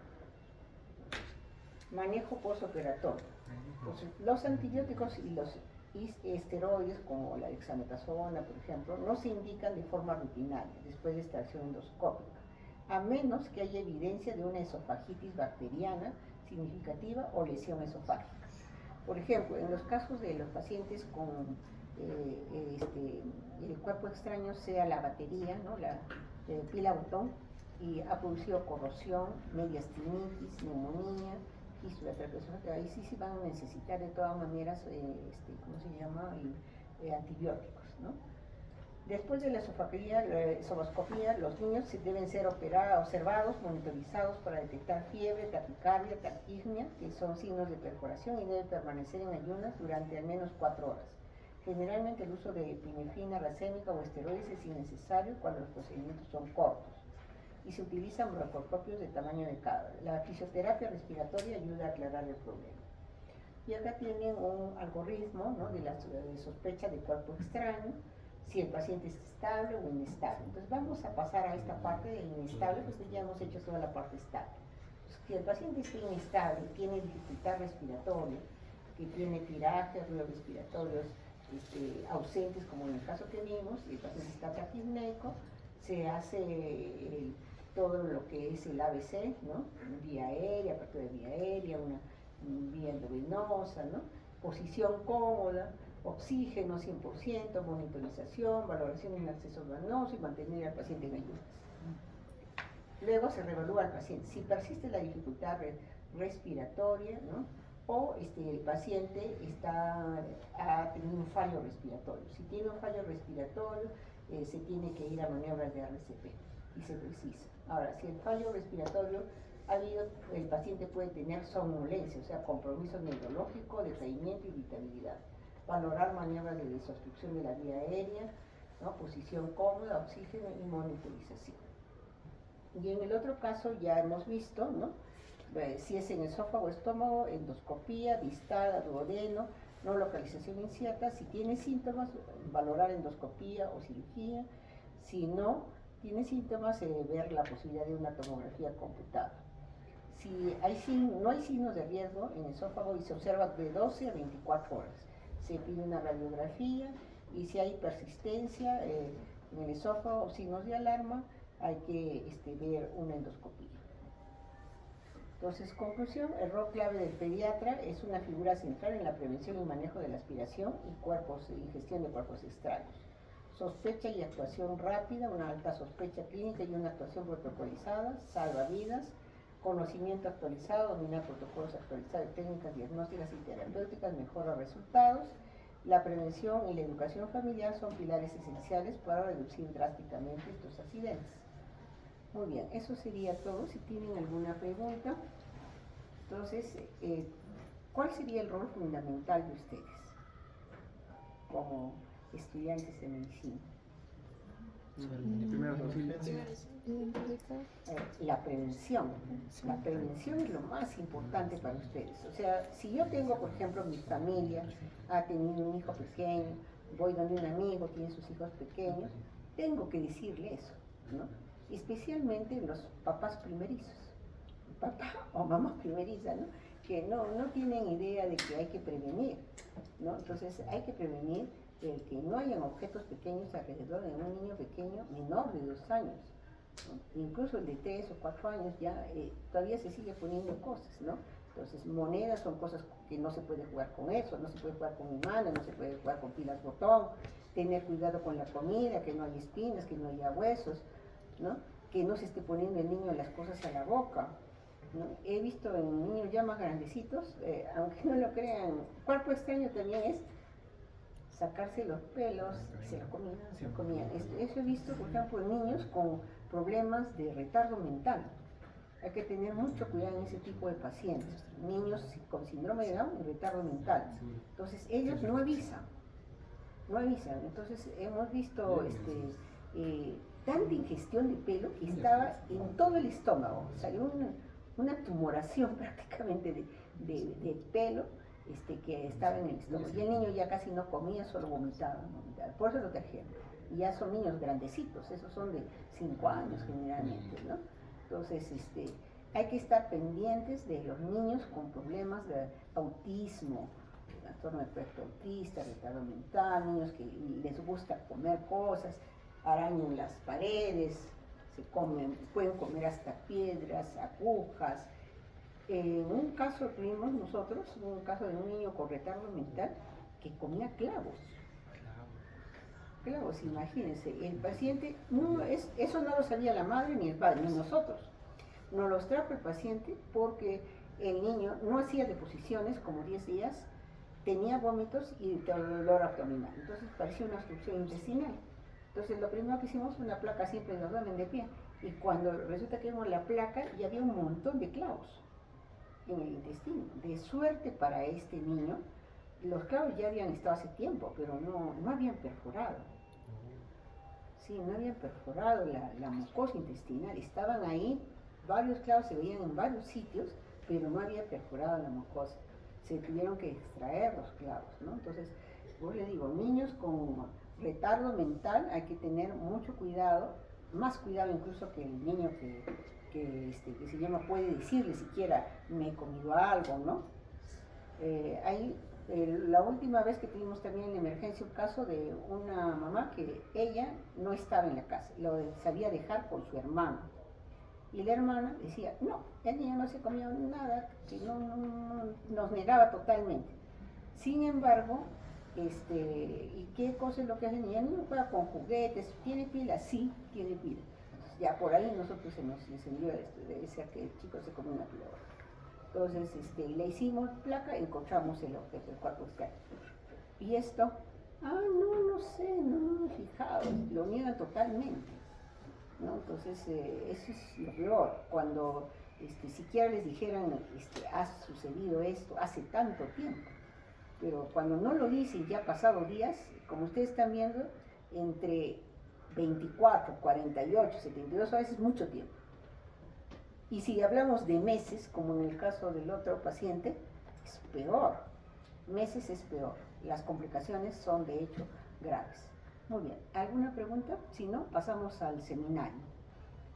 Speaker 1: Manejo postoperatorio. Los antibióticos y los esteroides, como la dexametasona, por ejemplo, no se indican de forma rutinaria después de extracción endoscópica, a menos que haya evidencia de una esofagitis bacteriana significativa o lesión esofágica. Por ejemplo, en los casos de los pacientes con el cuerpo extraño sea la batería, ¿no? La pila botón, y ha producido corrosión, mediastinitis, neumonía, fístula trapezoidea, ahí sí van a necesitar de todas maneras, antibióticos, ¿no? Después de la esofagoscopía, los niños deben ser observados, monitorizados para detectar fiebre, taquicardia, taquipnea, que son signos de perforación, y deben permanecer en ayunas durante al menos 4 horas. Generalmente el uso de epinefrina racémica o esteroides es innecesario cuando los procedimientos son cortos y se utilizan broncoscopios de tamaño de cadáver. La fisioterapia respiratoria ayuda a aclarar el problema. Y acá tienen un algoritmo, ¿no?, de la sospecha de cuerpo extraño, si el paciente es estable o inestable. Entonces vamos a pasar a esta parte de inestable, porque ya hemos hecho toda la parte estable. Entonces, si el paciente está inestable, tiene dificultad respiratoria, que tiene tiraje, ruidos respiratorios ausentes, como en el caso que vimos, y el paciente está taquipneico, se hace todo lo que es el ABC, ¿no?, vía aérea, apertura de vía aérea, una vía endovenosa, ¿no?, posición cómoda, oxígeno 100%, monitorización, valoración en acceso venoso y mantener al paciente en ayunas. Luego se reevalúa al paciente. Si persiste la dificultad respiratoria, ¿no?, o el paciente ha tenido un fallo respiratorio. Si tiene un fallo respiratorio, se tiene que ir a maniobras de RCP y se precisa. Ahora, si el fallo respiratorio ha habido, el paciente puede tener somnolencia, o sea, compromiso neurológico, decaimiento y irritabilidad. Valorar maniobras de desobstrucción de la vía aérea, ¿no?, posición cómoda, oxígeno y monitorización. Y en el otro caso ya hemos visto, ¿no?, si es en esófago, estómago, endoscopía, distal, duodeno, no localización incierta. Si tiene síntomas, valorar endoscopía o cirugía. Si no tiene síntomas, ver la posibilidad de una tomografía computada. Si no hay signos de riesgo en esófago y se observa de 12 a 24 horas, se pide una radiografía, y si hay persistencia en el esófago o signos de alarma, hay que ver una endoscopía. Entonces, conclusión, el rol clave del pediatra es una figura central en la prevención y manejo de la aspiración y gestión de cuerpos extraños. Sospecha y actuación rápida, una alta sospecha clínica y una actuación protocolizada, salva vidas, conocimiento actualizado, dominar protocolos actualizados, técnicas diagnósticas y terapéuticas, mejora resultados. La prevención y la educación familiar son pilares esenciales para reducir drásticamente estos accidentes. Muy bien, eso sería todo. Si tienen alguna pregunta, entonces, ¿cuál sería el rol fundamental de ustedes como estudiantes de medicina? La prevención. La prevención es lo más importante para ustedes. O sea, si yo tengo, por ejemplo, mi familia ha tenido un hijo pequeño, voy donde un amigo tiene sus hijos pequeños, tengo que decirle eso, ¿no? Especialmente los papás primerizos, papá o mamá primeriza, ¿no?, que no tienen idea de que hay que prevenir, ¿no? Entonces hay que prevenir el que no hayan objetos pequeños alrededor de un niño pequeño menor de 2 años, ¿no? Incluso el de 3 o 4 años ya todavía se sigue poniendo cosas, ¿no? Entonces, monedas son cosas que no se puede jugar con eso, no se puede jugar con imanes, no se puede jugar con pilas botón, tener cuidado con la comida, que no haya espinas, que no haya huesos, ¿no? Que no se esté poniendo el niño las cosas a la boca, ¿no? He visto en niños ya más grandecitos, aunque no lo crean, cuerpo extraño también es sacarse los pelos, se lo comían. Eso he visto, por ejemplo, en niños con problemas de retardo mental. Hay que tener mucho cuidado en ese tipo de pacientes, niños con síndrome de Down y retardo mental. Entonces ellos no avisan, entonces hemos visto tanta ingestión de pelo que estaba en todo el estómago, salió una tumoración prácticamente de pelo que estaba en el estómago, y el niño ya casi no comía, solo vomitaba, por eso lo trajeron. Y ya son niños grandecitos, esos son de 5 años generalmente, ¿no? Entonces, hay que estar pendientes de los niños con problemas de autismo, trastorno de espectro autista, retardo mental, niños que les gusta comer cosas, arañan las paredes, pueden comer hasta piedras, agujas. En un caso tuvimos nosotros, un caso de un niño con retardo mental que comía clavos. Clavos, imagínense, el paciente, eso no lo sabía la madre ni el padre, ni nosotros. Nos los trajo el paciente porque el niño no hacía deposiciones como 10 días, tenía vómitos y dolor abdominal, entonces parecía una obstrucción intestinal. Entonces lo primero que hicimos fue una placa, siempre nos duermen de pie, y cuando resulta que vimos la placa ya había un montón de clavos en el intestino. De suerte para este niño, los clavos ya habían estado hace tiempo, pero no habían perforado. Sí, no habían perforado la mucosa intestinal, estaban ahí, varios clavos se veían en varios sitios, pero no había perforado la mucosa. Se tuvieron que extraer los clavos, ¿no? Entonces, pues le digo, niños con retardo mental hay que tener mucho cuidado, más cuidado incluso que el niño que se llama puede decirle siquiera, me he comido algo, ¿no? La última vez que tuvimos también en la emergencia un caso de una mamá que ella no estaba en la casa, lo sabía dejar con su hermano. Y la hermana decía, no, el niño no se comió nada, que no, nos negaba totalmente. Sin embargo, ¿y qué cosa es lo que hace el niño? El niño juega con juguetes, ¿tiene pila? Sí, tiene pila. Entonces, ya por ahí nosotros se nos encendió debe ser que el chico se comió una pila. Entonces, le hicimos placa, encontramos el objeto, el cuerpo extraño. ¿Y esto? No sé, no me he fijado, lo niegan totalmente, ¿no? Entonces, eso es lo peor, cuando siquiera les dijeran, ha sucedido esto hace tanto tiempo, pero cuando no lo dicen, ya ha pasado días, como ustedes están viendo, entre 24, 48, 72 horas es mucho tiempo. Y si hablamos de meses, como en el caso del otro paciente, es peor. Meses es peor. Las complicaciones son, de hecho, graves. Muy bien. ¿Alguna pregunta? Si no, pasamos al seminario.